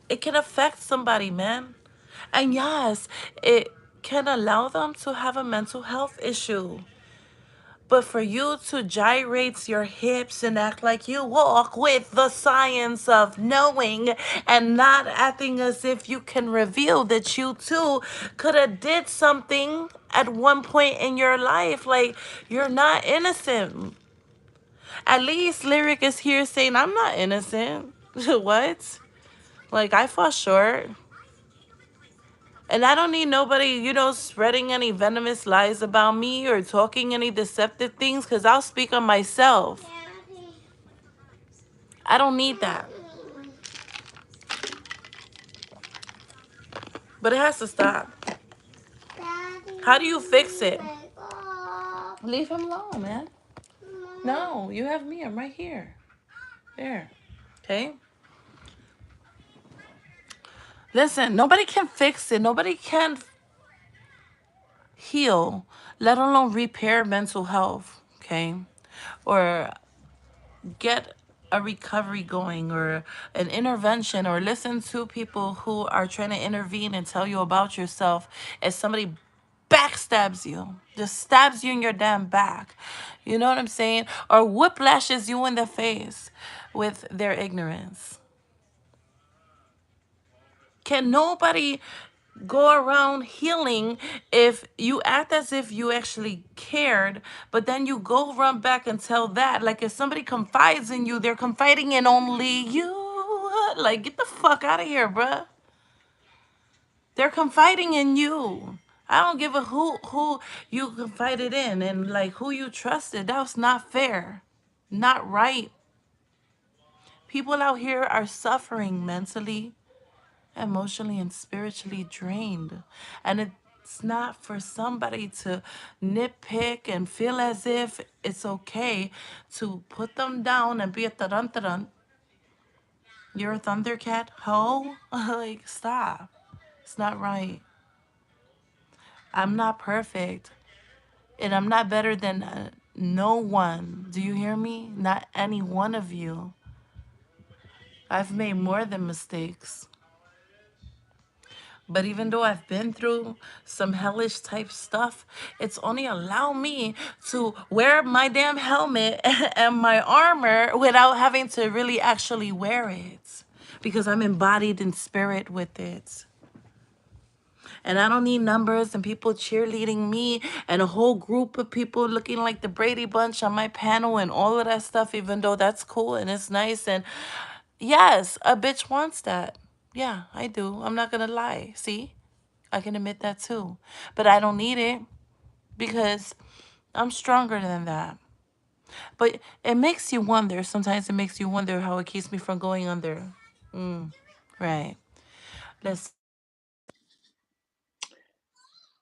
[SPEAKER 2] It can affect somebody, man. And yes, it can allow them to have a mental health issue. But for you to gyrate your hips and act like you walk with the science of knowing, and not acting as if you can reveal that you too could have did something at one point in your life, like, you're not innocent. At least Lyric is here saying, I'm not innocent. What? Like, I fall short. And I don't need nobody, spreading any venomous lies about me or talking any deceptive things because I'll speak on myself. I don't need that. But it has to stop. How do you fix it? Leave him alone, man. No, you have me. I'm right here. There. Okay? Listen, nobody can fix it. Nobody can heal, let alone repair mental health. Okay? Or get a recovery going or an intervention or listen to people who are trying to intervene and tell you about yourself as somebody backstabs you, just stabs you in your damn back. You know what I'm saying? Or whiplashes you in the face with their ignorance. Can nobody go around healing if you act as if you actually cared, but then you go run back and tell that? Like, if somebody confides in you, they're confiding in only you. Like, get the fuck out of here, bruh. They're confiding in you. I don't give a who you confided in and like who you trusted. That's not fair. Not right. People out here are suffering mentally, emotionally, and spiritually drained. And it's not for somebody to nitpick and feel as if it's okay to put them down and be a tarantara. You're a thundercat, ho? Like, stop. It's not right. I'm not perfect. And I'm not better than no one. Do you hear me? Not any one of you. I've made more than mistakes. But even though I've been through some hellish type stuff, it's only allowed me to wear my damn helmet and my armor without having to really actually wear it. Because I'm embodied in spirit with it. And I don't need numbers and people cheerleading me and a whole group of people looking like the Brady Bunch on my panel and all of that stuff, even though that's cool and it's nice. And yes, a bitch wants that. Yeah, I do. I'm not going to lie. See? I can admit that too. But I don't need it because I'm stronger than that. But it makes you wonder. Sometimes it makes you wonder how it keeps me from going under. Right. Let's.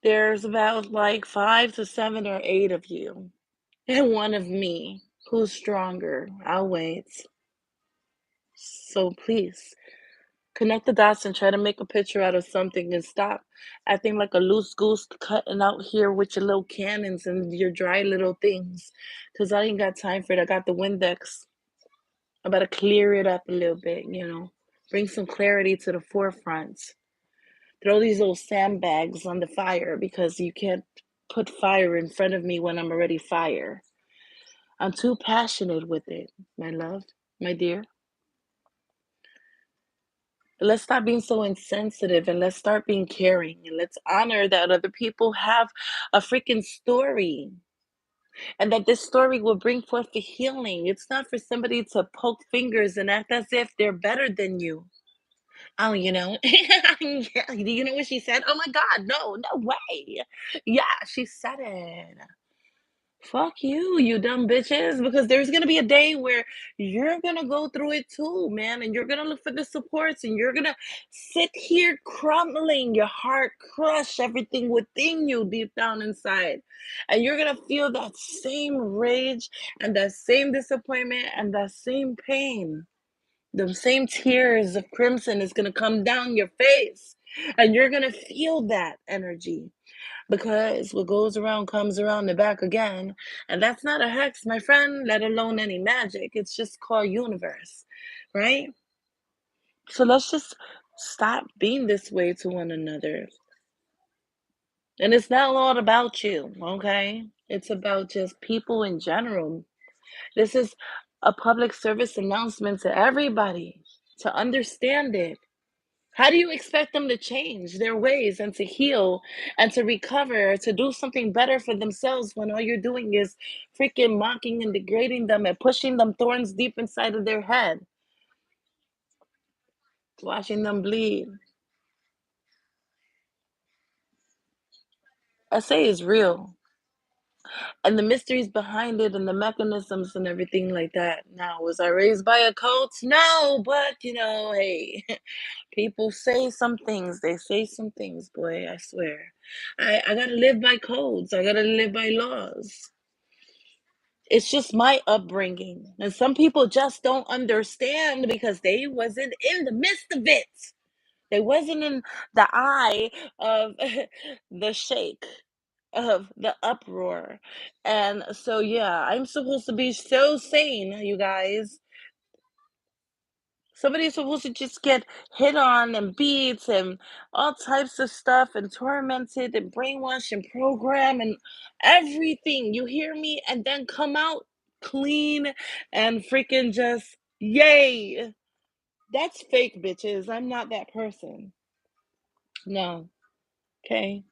[SPEAKER 1] There's about like 5 to 7 or 8 of you, and one of me. Who's stronger? I'll wait. So please connect the dots and try to make a picture out of something and stop acting like a loose goose cutting out here with your little cannons and your dry little things. Because I ain't got time for it. I got the Windex. I better clear it up a little bit. Bring some clarity to the forefront. Throw these little sandbags on the fire because you can't put fire in front of me when I'm already fire. I'm too passionate with it, my love, my dear. Let's stop being so insensitive and let's start being caring and let's honor that other people have a freaking story and that this story will bring forth the healing. It's not for somebody to poke fingers and act as if they're better than you. Oh, yeah, do you know what she said? Oh my God, no, no way. Yeah, she said it. Fuck you, you dumb bitches, because there's gonna be a day where you're gonna go through it too, man, and you're gonna look for the supports and you're gonna sit here crumbling, your heart crush everything within you deep down inside. And you're gonna feel that same rage and that same disappointment and that same pain. The same tears of crimson is gonna come down your face. And you're gonna feel that energy because what goes around comes around the back again. And that's not a hex, my friend, let alone any magic. It's just called universe, right? So let's just stop being this way to one another. And it's not all about you, okay? It's about just people in general. This is a public service announcement to everybody to understand it. How do you expect them to change their ways and to heal and to recover, to do something better for themselves when all you're doing is freaking mocking and degrading them and pushing them thorns deep inside of their head, watching them bleed? SA is real. And the mysteries behind it and the mechanisms and everything like that. Now, was I raised by a cult? No, but hey, people say some things. They say some things, boy, I swear. I gotta live by codes. I gotta live by laws. It's just my upbringing. And some people just don't understand because they wasn't in the midst of it. They wasn't in the eye of the shake, of the uproar. And so yeah, I'm supposed to be so sane, you guys. Somebody's supposed to just get hit on and beats and all types of stuff and tormented and brainwashed and programmed and everything. You hear me? And then come out clean and freaking just yay. That's fake, bitches. I'm not that person. No. Okay.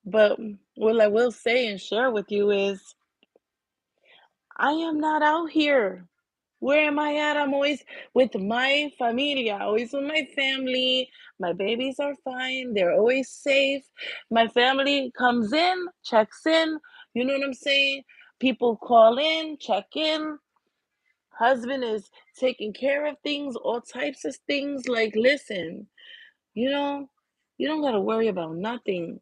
[SPEAKER 1] But what I will say and share with you is I am not out here. Where am I at? I'm always with my familia, always with my family. My babies are fine. They're always safe. My family comes in, checks in. You know what I'm saying? People call in, check in. Husband is taking care of things, all types of things. Like, listen, you know, you don't got to worry about nothing.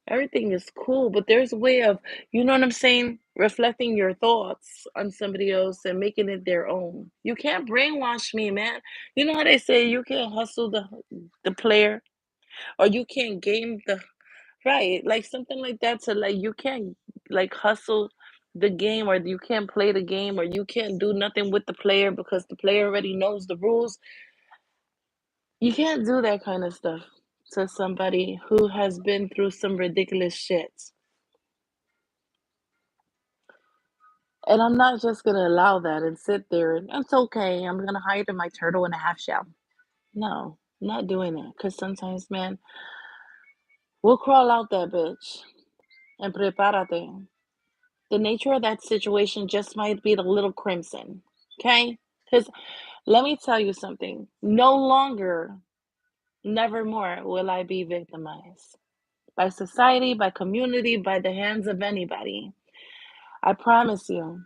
[SPEAKER 1] Everything is cool, but there's a way of, you know what I'm saying, reflecting your thoughts on somebody else and making it their own. You can't brainwash me, man. You know how they say you can't hustle the player, or you can't game the right, like something like that. To like you can't like hustle the game, or you can't play the game, or you can't do nothing with the player because the player already knows the rules. You can't do that kind of stuff to somebody who has been through some ridiculous shit. And I'm not just gonna allow that and sit there and it's okay. I'm gonna hide in my turtle and a half shell. No, I'm not doing that. Cause sometimes, man, we'll crawl out that bitch and prepárate. The nature of that situation just might be the little crimson. Okay? Cause let me tell you something. No longer, never more will I be victimized by society, by community, by the hands of anybody. I promise you,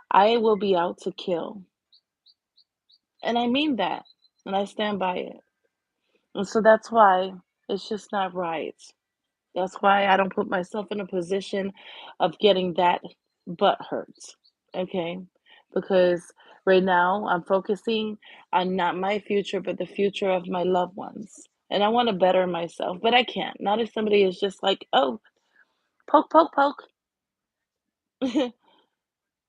[SPEAKER 1] I will be out to kill. And I mean that. And I stand by it. And so that's why it's just not right. That's why I don't put myself in a position of getting that butt hurt. Okay? Because right now I'm focusing on not my future, but the future of my loved ones. And I want to better myself, but I can't. Not if somebody is just like, oh, poke, poke, poke.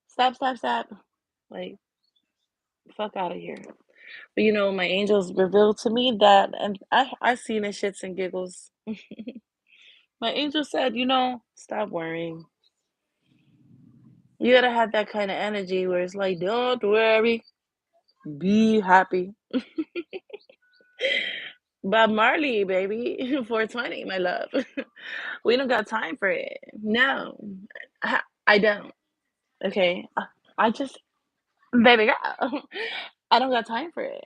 [SPEAKER 1] Stop, stop, stop. Like, fuck out of here. But my angels revealed to me that, and I seen the shits and giggles. My angel said, stop worrying. You gotta have that kind of energy where it's like, don't worry, be happy. Bob Marley, baby, 420, my love. We don't got time for it. No, I don't. Okay, I just, baby girl, I don't got time for it.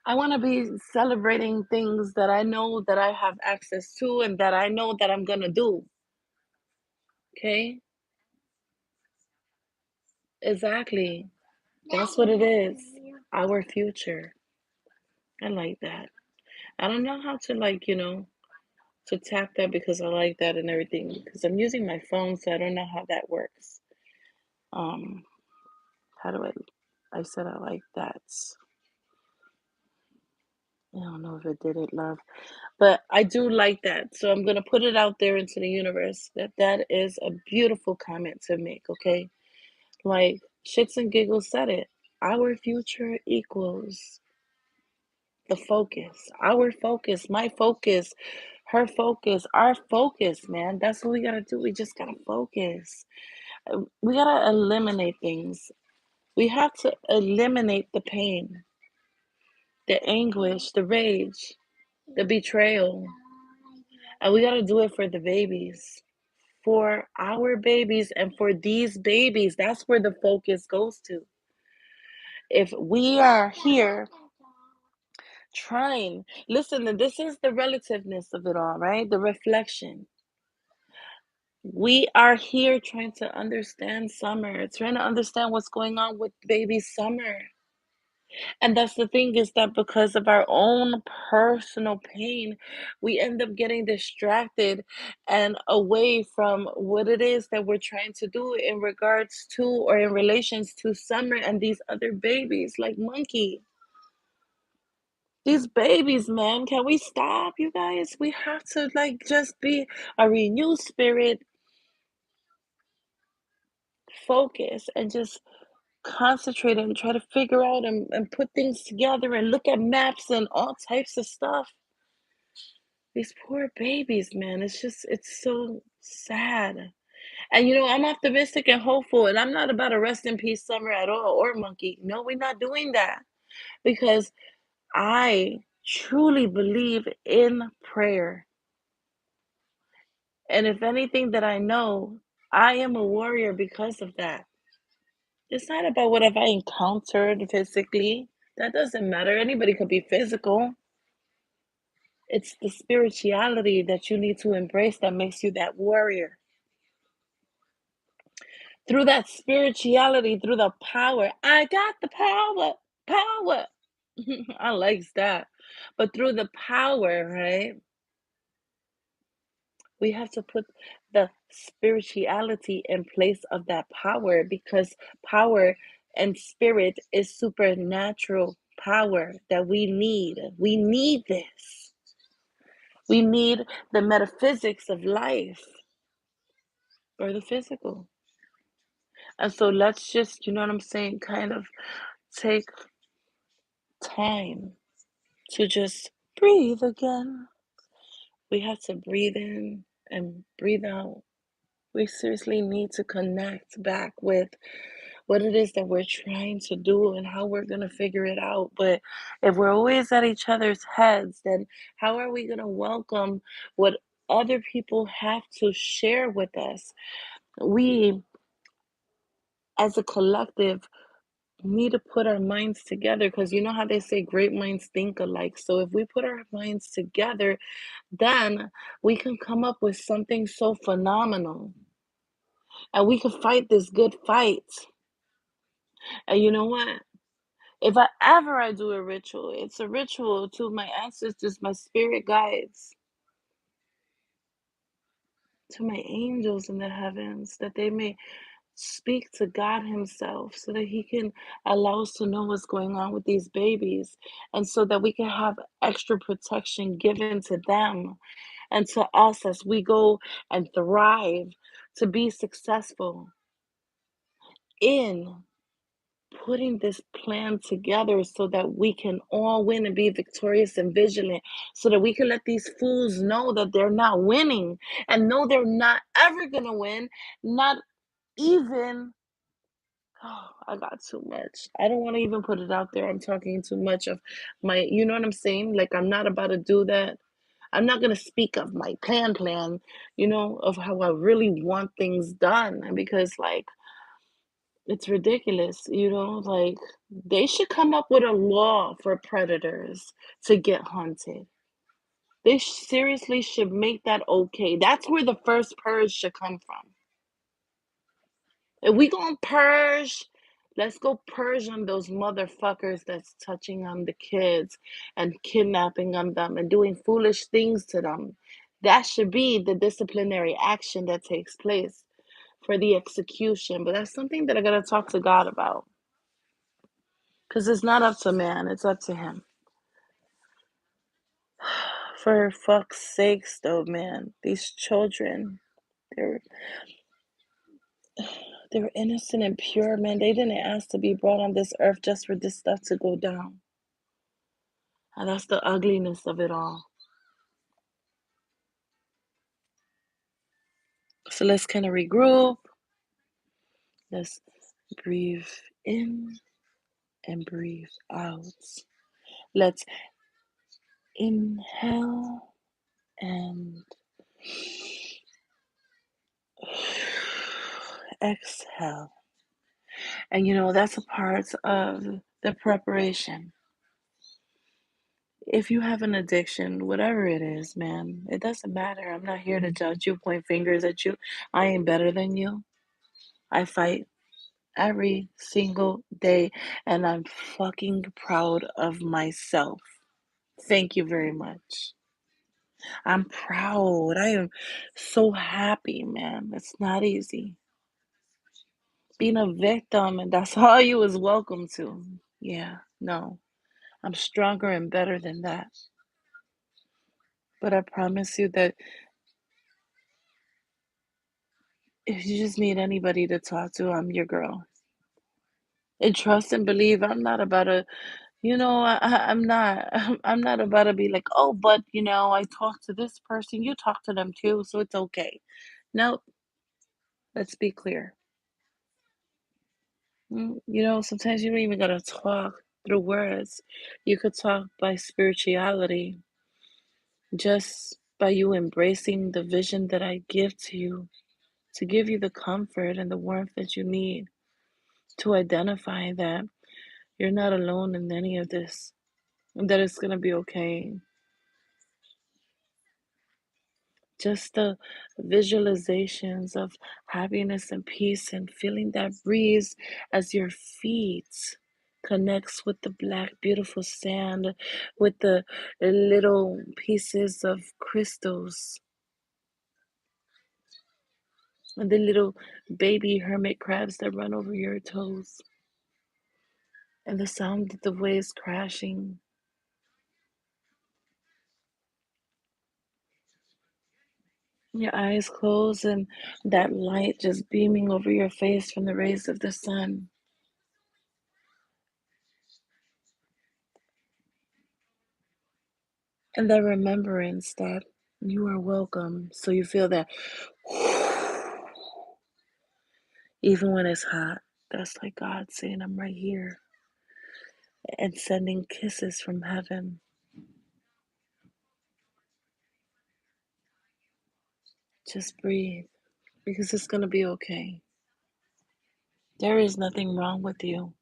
[SPEAKER 1] I want to be celebrating things that I know that I have access to and that I know that I'm gonna do. Okay, exactly. That's what it is. Our future. I like that. I don't know how to to tap that because I like that and everything because I'm using my phone, so I don't know how that works. Um, how do I said I like that. I don't know if it did it, love, but I do like that. So I'm gonna put it out there into the universe that is a beautiful comment to make. Okay, like shits and giggles said it. Our future equals the focus, our focus, my focus, her focus, our focus, man. That's what we gotta do. We just gotta focus. We gotta eliminate things. We have to eliminate the pain, the anguish, the rage, the betrayal. And we gotta do it for the babies, for our babies, and for these babies. That's where the focus goes to. If we are here Trying. Listen, this is the relativeness of it all, right? The reflection. We are here trying to understand Summer, trying to understand what's going on with baby Summer. And that's the thing is that because of our own personal pain, we end up getting distracted and away from what it is that we're trying to do in regards to or in relations to Summer and these other babies like Monkey. These babies, man, can we stop, you guys? We have to like just be a renewed spirit, focus, and just concentrate and try to figure out and put things together and look at maps and all types of stuff. These poor babies, man. It's so sad. And I'm optimistic and hopeful, and I'm not about a rest in peace Summer at all or Monkey. No, we're not doing that because I truly believe in prayer. And if anything that I know, I am a warrior because of that. It's not about what have I encountered physically. That doesn't matter. Anybody could be physical. It's the spirituality that you need to embrace that makes you that warrior. Through that spirituality, through the power, I got the power, power. I likes that. But through the power, right? We have to put the spirituality in place of that power because power and spirit is supernatural power that we need. We need this. We need the metaphysics of life or the physical. And so let's just, you know what I'm saying, kind of take time to just breathe again. We have to breathe in and breathe out. We seriously need to connect back with what it is that we're trying to do and how we're going to figure it out. But if we're always at each other's heads, then how are we going to welcome what other people have to share with us? We, as a collective, need to put our minds together because you know how they say great minds think alike. So if we put our minds together, then we can come up with something so phenomenal and we can fight this good fight. And you know what? If I do a ritual, it's a ritual to my ancestors, my spirit guides, to my angels in the heavens, that they may speak to God Himself so that He can allow us to know what's going on with these babies and so that we can have extra protection given to them and to us as we go and thrive to be successful in putting this plan together so that we can all win and be victorious and vigilant so that we can let these fools know that they're not winning and know they're not ever going to win, not even. Oh, I got too much. I don't want to even put it out there. I'm talking too much of my, you know what I'm saying? Like, I'm not about to do that. I'm not going to speak of my plan, of how I really want things done because, like, it's ridiculous, like they should come up with a law for predators to get hunted. They seriously should make that okay. That's where the first purge should come from. If we gonna purge, let's go purge on those motherfuckers that's touching on the kids and kidnapping on them and doing foolish things to them. That should be the disciplinary action that takes place for the execution. But that's something that I gotta talk to God about. Because it's not up to man, it's up to him. For fuck's sakes, though, man, these children, they're they're innocent and pure, man. They didn't ask to be brought on this earth just for this stuff to go down. And that's the ugliness of it all. So let's kind of regroup. Let's breathe in and breathe out. Let's inhale and exhale. And that's a part of the preparation. If you have an addiction, whatever it is, man, it doesn't matter. I'm not here to judge you, point fingers at you. I ain't better than you. I fight every single day, and I'm fucking proud of myself. Thank you very much. I'm proud. I am so happy, man. It's not easy. Being a victim, and that's all you was welcome to. Yeah, no. I'm stronger and better than that. But I promise you that if you just need anybody to talk to, I'm your girl. And trust and believe. I'm not about to, I'm not. I'm not about to be like, oh, but I talked to this person. You talk to them too, so it's okay. No, let's be clear. Sometimes you don't even gotta talk through words. You could talk by spirituality, just by you embracing the vision that I give to you, to give you the comfort and the warmth that you need, to identify that you're not alone in any of this, and that it's gonna be okay. Just the visualizations of happiness and peace and feeling that breeze as your feet connects with the black, beautiful sand, with the little pieces of crystals and the little baby hermit crabs that run over your toes, and the sound of the waves crashing. Your eyes closed and that light just beaming over your face from the rays of the sun. And the remembrance that you are welcome. So you feel that even when it's hot, that's like God saying, I'm right here and sending kisses from heaven. Just breathe because it's going to be okay. There is nothing wrong with you.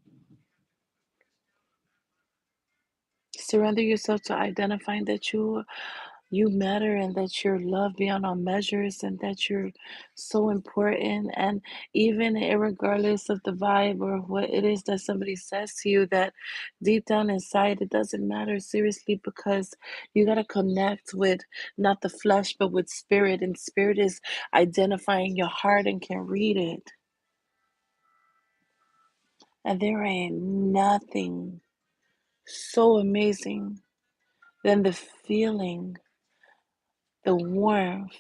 [SPEAKER 1] Surrender yourself to identifying that you matter and that you're loved beyond all measures and that you're so important. And even regardless of the vibe or what it is that somebody says to you, that deep down inside, it doesn't matter seriously, because you got to connect with not the flesh, but with spirit. And spirit is identifying your heart and can read it. And there ain't nothing so amazing than the feeling, the warmth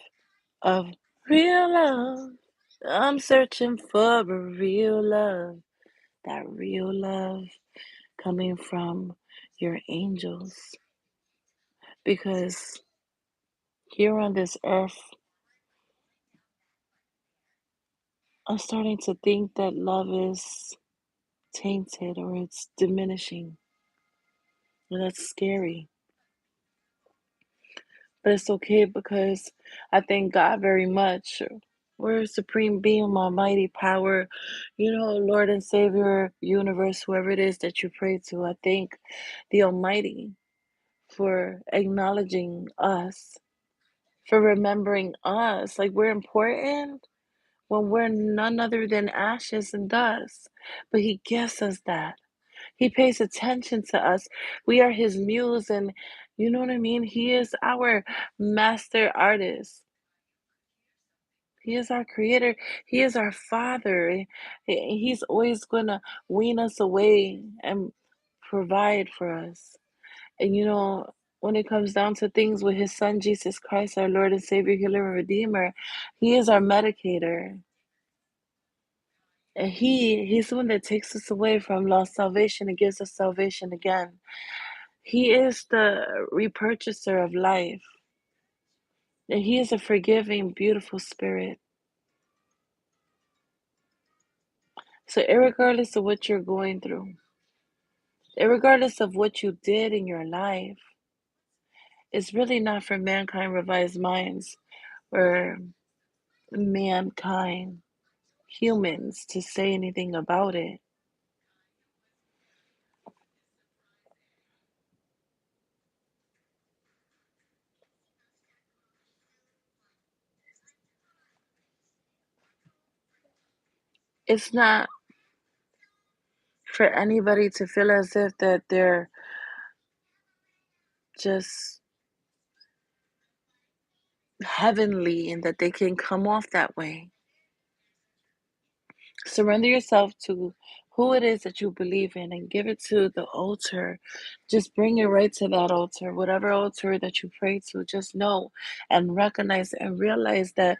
[SPEAKER 1] of real love. I'm searching for a real love. That real love coming from your angels. Because here on this earth, I'm starting to think that love is tainted or it's diminishing. And that's scary. But it's okay because I thank God very much. We're supreme being, almighty power, Lord and Savior, universe, whoever it is that you pray to. I thank the Almighty for acknowledging us, for remembering us. Like we're important when we're none other than ashes and dust. But He gives us that. He pays attention to us. We are His muse, and you know what I mean? He is our master artist. He is our creator. He is our father. He's always going to wean us away and provide for us. And when it comes down to things with his son, Jesus Christ, our Lord and Savior, healer and redeemer, he is our medicator. And he's the one that takes us away from lost salvation and gives us salvation again. He is the repurchaser of life. And he is a forgiving, beautiful spirit. So, irregardless of what you're going through, irregardless of what you did in your life, it's really not for mankind revised minds or mankind, humans, to say anything about it. it's not for anybody to feel as if that they're just heavenly and that they can come off that way. Surrender yourself to who it is that you believe in and give it to the altar. Just bring it right to that altar, whatever altar that you pray to. Just know and recognize and realize that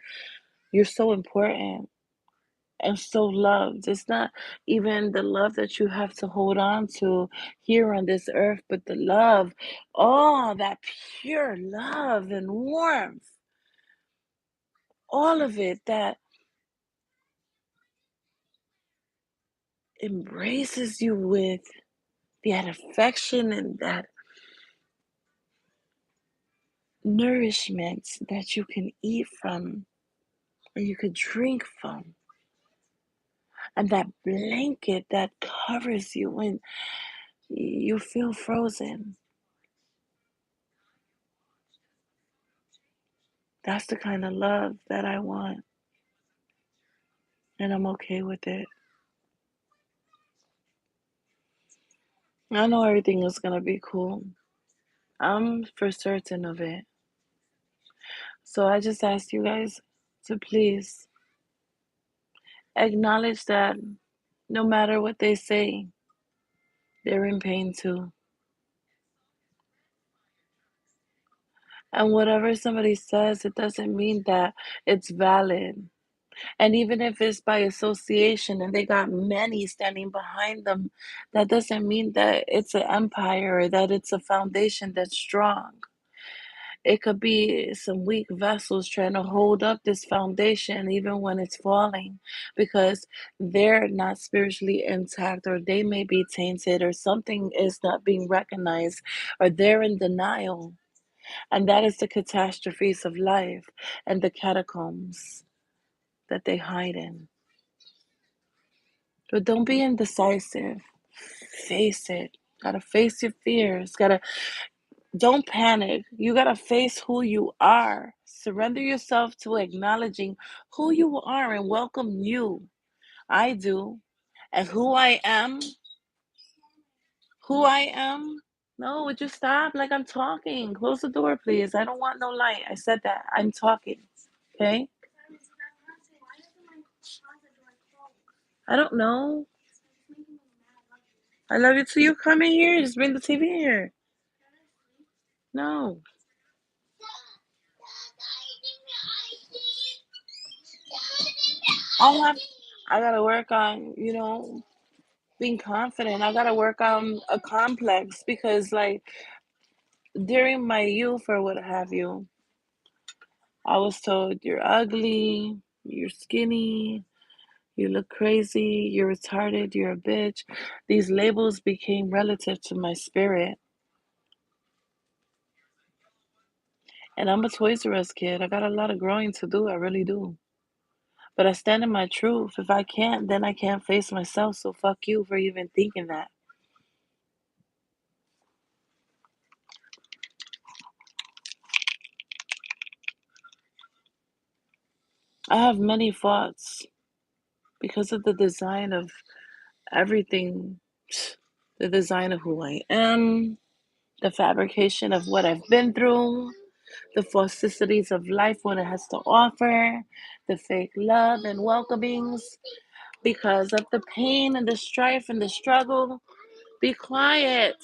[SPEAKER 1] you're so important and so loved. It's not even the love that you have to hold on to here on this earth, but the love, oh, that pure love and warmth, all of it that embraces you with that affection and that nourishment that you can eat from or you could drink from. And that blanket that covers you when you feel frozen. That's the kind of love that I want. And I'm okay with it. I know everything is going to be cool. I'm for certain of it. So I just ask you guys to please acknowledge that no matter what they say, they're in pain too. And whatever somebody says, it doesn't mean that it's valid. And even if it's by association and they got many standing behind them, that doesn't mean that it's an empire or that it's a foundation that's strong. It could be some weak vessels trying to hold up this foundation even when it's falling because they're not spiritually intact or they may be tainted or something is not being recognized or they're in denial. And that is the catastrophes of life and the catacombs that they hide in. But don't be indecisive. Face it. Gotta face your fears. Don't panic. You gotta face who you are. Surrender yourself to acknowledging who you are and welcome you. I do. And who I am. No, would you stop? Like I'm talking. Close the door, please. I don't want no light. I said that. I'm talking. Okay? I don't know. I love you too. You come in here. Just bring the TV in here. No. I have I gotta work on, being confident. I gotta work on a complex because like during my youth or what have you, I was told you're ugly, you're skinny, you look crazy, you're retarded, you're a bitch. These labels became relative to my spirit. And I'm a Toys R Us kid. I got a lot of growing to do, I really do. But I stand in my truth. If I can't, then I can't face myself. So fuck you for even thinking that. I have many thoughts because of the design of everything, the design of who I am, the fabrication of what I've been through, the falsicities of life, what it has to offer, the fake love and welcomings, because of the pain and the strife and the struggle. Be quiet.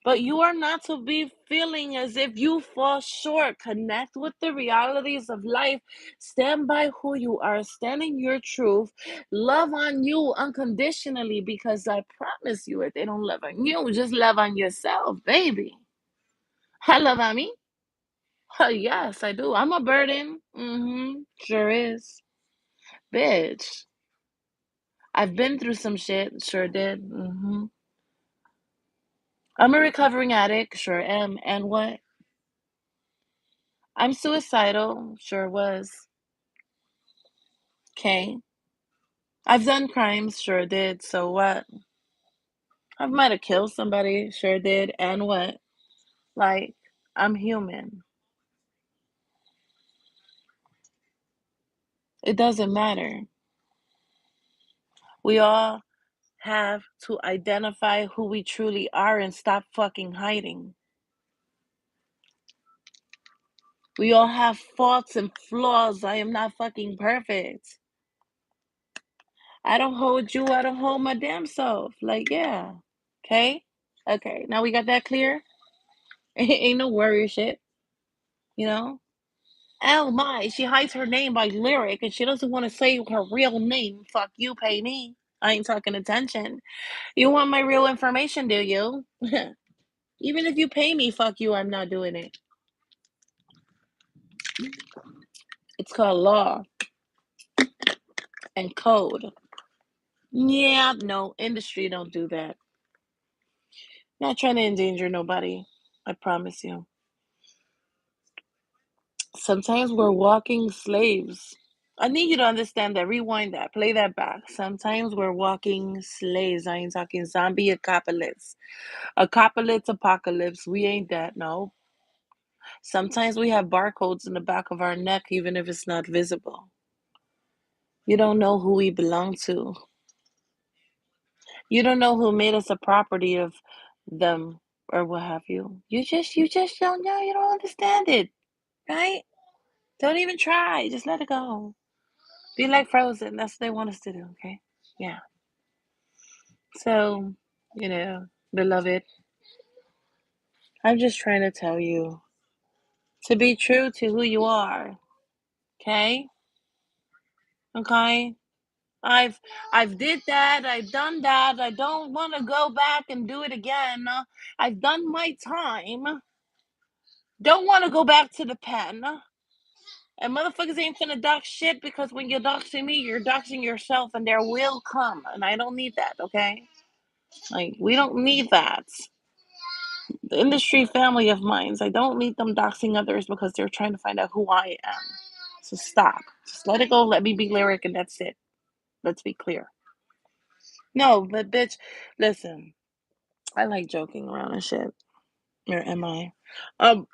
[SPEAKER 1] But you are not to be feeling as if you fall short. Connect with the realities of life. Stand by who you are. Stand in your truth. Love on you unconditionally because I promise you, if they don't love on you, just love on yourself, baby. I love on me. Oh, yes, I do. I'm a burden. Sure is. Bitch. I've been through some shit. Sure did. I'm a recovering addict. Sure am. And what? I'm suicidal. Sure was. Okay. I've done crimes. Sure did. So what? I might have killed somebody. Sure did. And what? Like, I'm human. It doesn't matter. We all have to identify who we truly are and stop fucking hiding. We all have faults and flaws. I am not fucking perfect. I don't hold you, I don't hold my damn self. Like, yeah. Okay? Okay. Now we got that clear? Ain't no worry shit, you know? Oh my, she hides her name by lyric and she doesn't want to say her real name. Fuck you, pay me. I ain't talking attention. You want my real information, do you? Even if you pay me, fuck you, I'm not doing it. It's called law and code. Yeah, no, industry don't do that. Not trying to endanger nobody. I promise you. Sometimes we're walking slaves. I need you to understand that. Rewind that. Play that back. Sometimes we're walking slaves. I ain't talking zombie apocalypse. Apocalypse. We ain't that. No. Sometimes we have barcodes in the back of our neck, even if it's not visible. You don't know who we belong to. You don't know who made us a property of them or what have you. You just don't know. You don't understand it, right? Don't even try. Just let it go. Be like Frozen. That's what they want us to do, okay? Yeah. So, beloved, I'm just trying to tell you to be true to who you are, okay? Okay? I've I've did that. I've done that. I don't want to go back and do it again. I've done my time. Don't want to go back to the pen. And motherfuckers ain't finna dox shit because when you're doxing me, you're doxing yourself and there will come. And I don't need that, okay? Like, we don't need that. The industry family of mine, I don't need them doxing others because they're trying to find out who I am. So stop. Just let it go. Let me be lyric and that's it. Let's be clear. No, but bitch, listen. I like joking around and shit. Or am I? Um,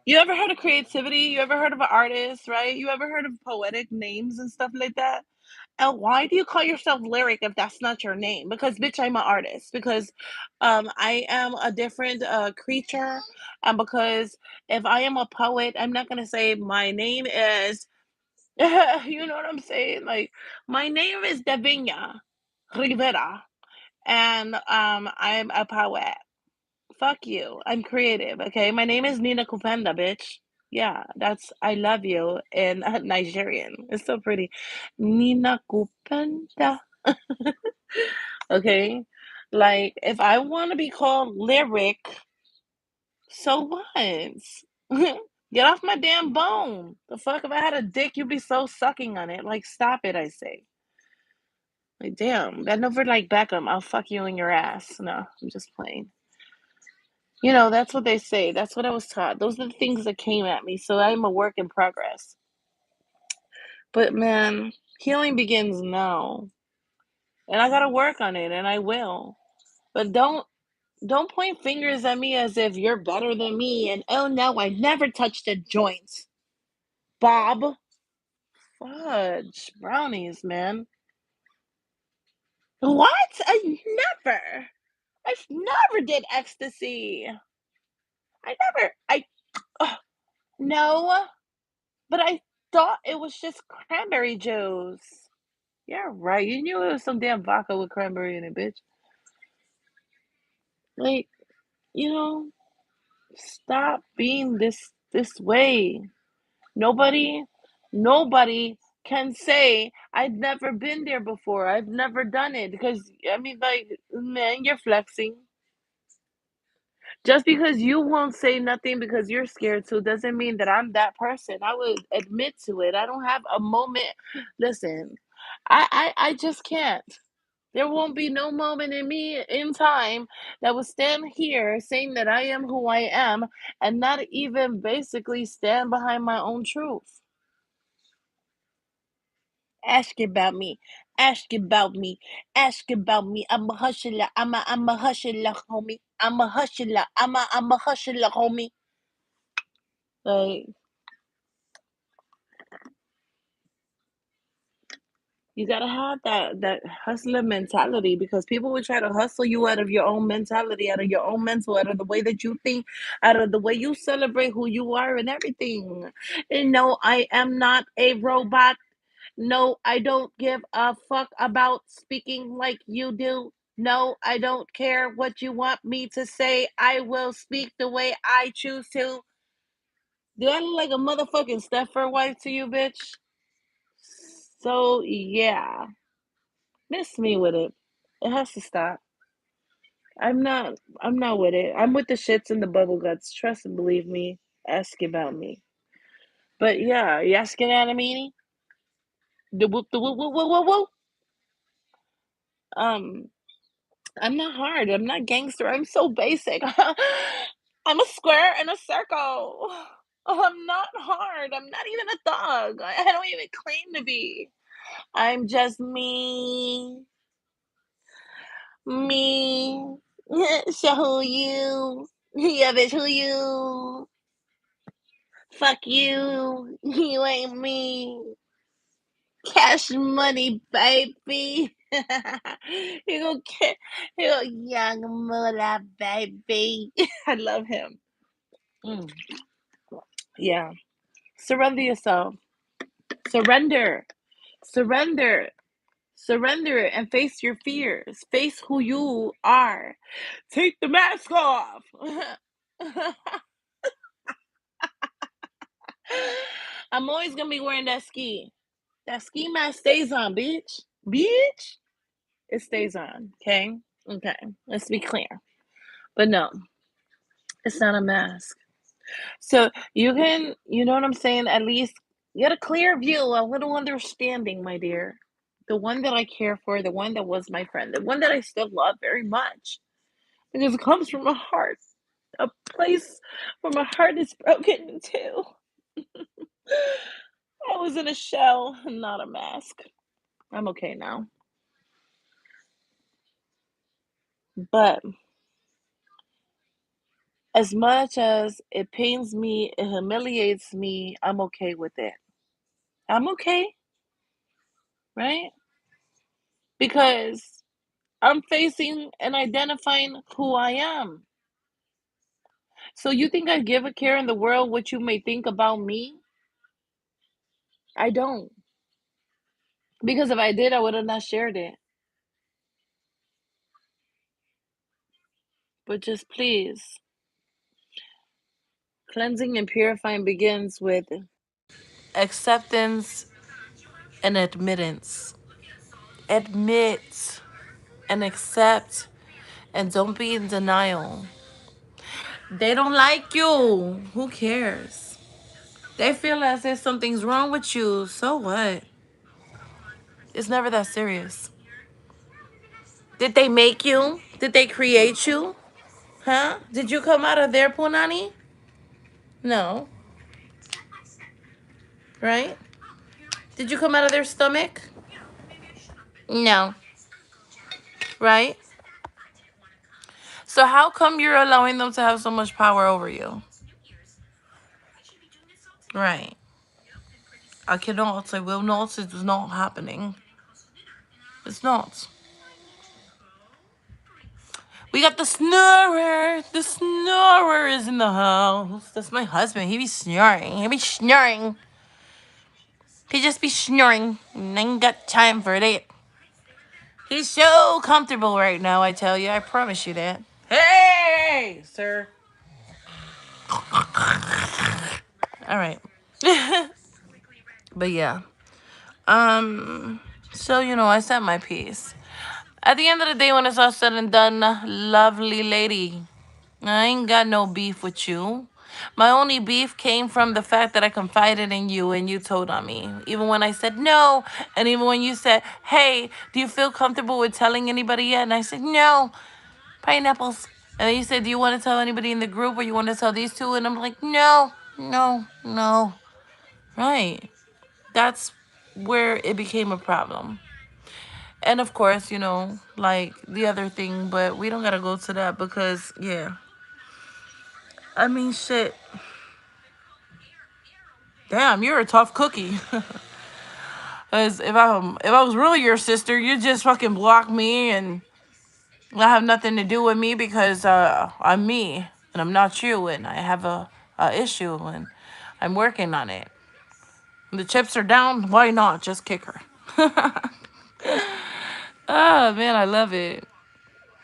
[SPEAKER 1] you ever heard of creativity? You ever heard of an artist, right? You ever heard of poetic names and stuff like that? And why do you call yourself lyric if that's not your name? Because bitch, I'm an artist. Because I am a different creature. And because if I am a poet, I'm not gonna say my name is you know what I'm saying? Like my name is Davinia Rivera and I'm a poet. Fuck you. I'm creative, okay? My name is Nina Kupenda, bitch. Yeah, that's I love you in Nigerian. It's so pretty. Nina Kupenda. Okay? Like, if I want to be called lyric, so what? Get off my damn bone. The fuck, if I had a dick, you'd be so sucking on it. Like, stop it, I say. Like, damn. Bend over like Beckham. I'll fuck you in your ass. No, I'm just playing. That's what they say. That's what I was taught. Those are the things that came at me. So I'm a work in progress. But man, healing begins now. And I gotta work on it and I will. But don't point fingers at me as if you're better than me and oh no, I never touched a joint. Bob. Fudge. Brownies, man. What? I never. I've never did ecstasy. I no. But I thought it was just cranberry juice. Yeah, right. You knew it was some damn vodka with cranberry in it, bitch. Like, you know, stop being this way. Nobody, nobody can say I've never been there before. I've never done it because I mean, like, man, you're flexing. Just because you won't say nothing because you're scared to doesn't mean that I'm that person. I would admit to it. I don't have a moment. Listen, I just can't. There won't be no moment in me in time that will stand here saying that I am who I am and not even basically stand behind my own truth. Ask about me. Ask about me. Ask about me. I'm a hustler. I'm a hustler, homie. I'm a hustler. I'm a hustler, homie. Like You gotta have that hustler mentality because people will try to hustle you out of your own mentality, out of your own mental, out of the way that you think, out of the way you celebrate who you are and everything. And no, I am not a robot. No, I don't give a fuck about speaking like you do. No, I don't care what you want me to say. I will speak the way I choose to. Do I look like a motherfucking Stepford wife to you, bitch? So yeah, miss me with it. It has to stop. I'm not with it. I'm with the shits and the bubble guts. Trust and believe me. Ask about me. But yeah, you asking at me? The whoop whoop whoop whoop whoop. Um, I'm not hard. I'm not gangster. I'm so basic. I'm a square and a circle. I'm not hard. I'm not even a thug. I don't even claim to be. I'm just me. Me. So who you? Yeah, bitch, who you? Fuck you. You ain't me. Cash money, baby. he go, he go, young mother, baby. I love him. Mm, yeah. Surrender yourself. Surrender. Surrender. Surrender and face your fears. Face who you are. Take the mask off. I'm always gonna be wearing that ski. That ski mask stays on, bitch. Bitch. It stays on. Okay. Okay. Let's be clear. But no, it's not a mask. So you can, you know what I'm saying? At least get a clear view, a little understanding, my dear. The one that I care for, the one that was my friend, the one that I still love very much. Because it comes from a heart, a place where my heart is broken in two. I was in a shell, not a mask. I'm okay now. But as much as it pains me, it humiliates me, I'm okay with it. I'm okay, right? Because I'm facing and identifying who I am. So you think I give a care in the world what you may think about me? I don't. Because if I did, I would have not shared it. But just please, cleansing and purifying begins with
[SPEAKER 2] Acceptance and admittance. Admit and accept and don't be in denial. They don't like you. Who cares? They feel as if something's wrong with you. So what? It's never that serious. Did they make you? Did they create you? Huh? Did you come out of their punani? No. Right? Did you come out of their stomach? No. Right? So how come you're allowing them to have so much power over you? Right. I cannot, I will not, it is not happening. It's not. We got the snorer. The snorer is in the house. That's my husband. He be snoring. He be snoring. He just be snoring. And I ain't got time for that. He's so comfortable right now, I tell you. I promise you that. Hey, sir. All right. But yeah. Um, so, I said my piece. At the end of the day, when it's all said and done, lovely lady, I ain't got no beef with you. My only beef came from the fact that I confided in you and you told on me. Even when I said no, and even when you said, hey, do you feel comfortable with telling anybody yet? And I said, no, pineapples. And then you said, do you want to tell anybody in the group or you want to tell these two? And I'm like, no, no, no. Right. That's where it became a problem. And of course, like the other thing, but we don't gotta go to that because, yeah. I mean, shit. Damn, you're a tough cookie. Cause if I was really your sister, you'd just fucking block me and not have nothing to do with me because I'm me and I'm not you and I have a issue and I'm working on it. When the chips are down, why not just kick her? Oh man, I love it.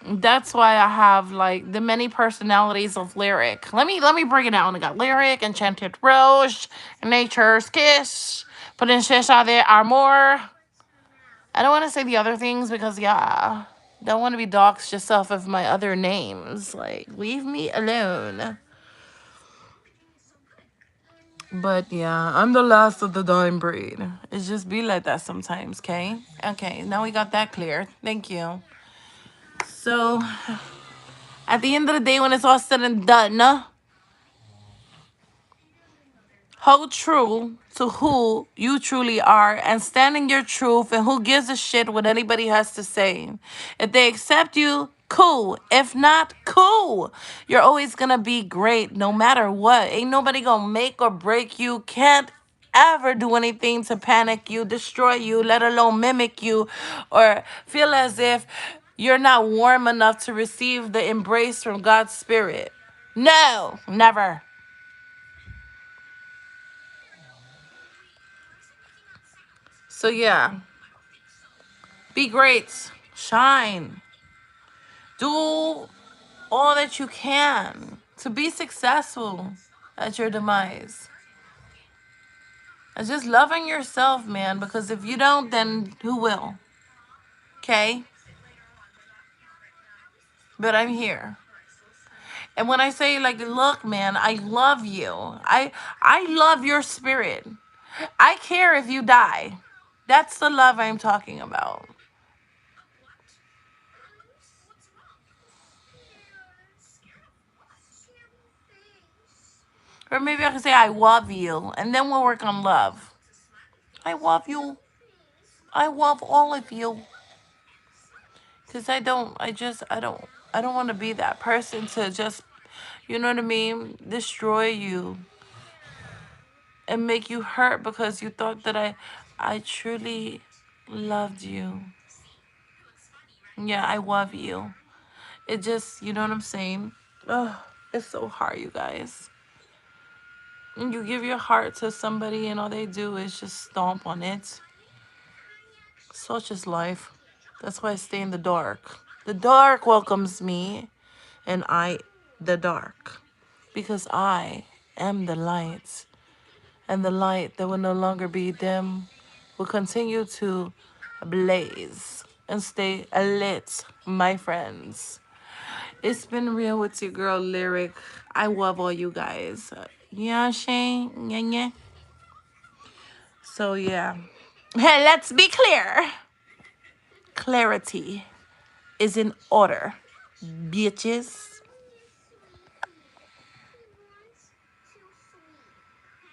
[SPEAKER 2] That's why I have like the many personalities of lyric. Let me break it down. I got lyric, enchanted rose, nature's kiss, princesa de amor. I don't want to say the other things because yeah, don't want to be doxxed just off of my other names. Like leave me alone. But yeah, I'm the last of the dying breed. It's just be like that sometimes, okay? Okay, now we got that clear. Thank you. So at the end of the day, when it's all said and done, hold true to who you truly are and stand in your truth and who gives a shit what anybody has to say. If they accept you, cool. If not, cool. You're always gonna be great no matter what. Ain't nobody gonna make or break you. Can't ever do anything to panic you, destroy you, let alone mimic you, or feel as if you're not warm enough to receive the embrace from God's spirit. No, never. So yeah, be great. Shine. Do all that you can to be successful at your demise. And just loving yourself, man, because if you don't, then who will? Okay? But I'm here. And when I say like, look, man, I love you. I love your spirit. I care if you die. That's the love I'm talking about. Or maybe I can say I love you and then we'll work on love. I love you. I love all of you. Cause I don't want to be that person to just, you know what I mean, destroy you and make you hurt because you thought that I truly loved you. Yeah, I love you. It just, you know what I'm saying? Ugh, it's so hard, you guys. And you give your heart to somebody and all they do is just stomp on it. Such is life. That's why I stay in the dark. The dark welcomes me, and I, the dark. Because I am the light. And the light that will no longer be dim will continue to blaze and stay lit, my friends. It's been real with your girl, Lyric. I love all you guys. Yeah, Shane? Yeah, yeah. So, yeah. Hey, let's be clear. Clarity is in order, bitches.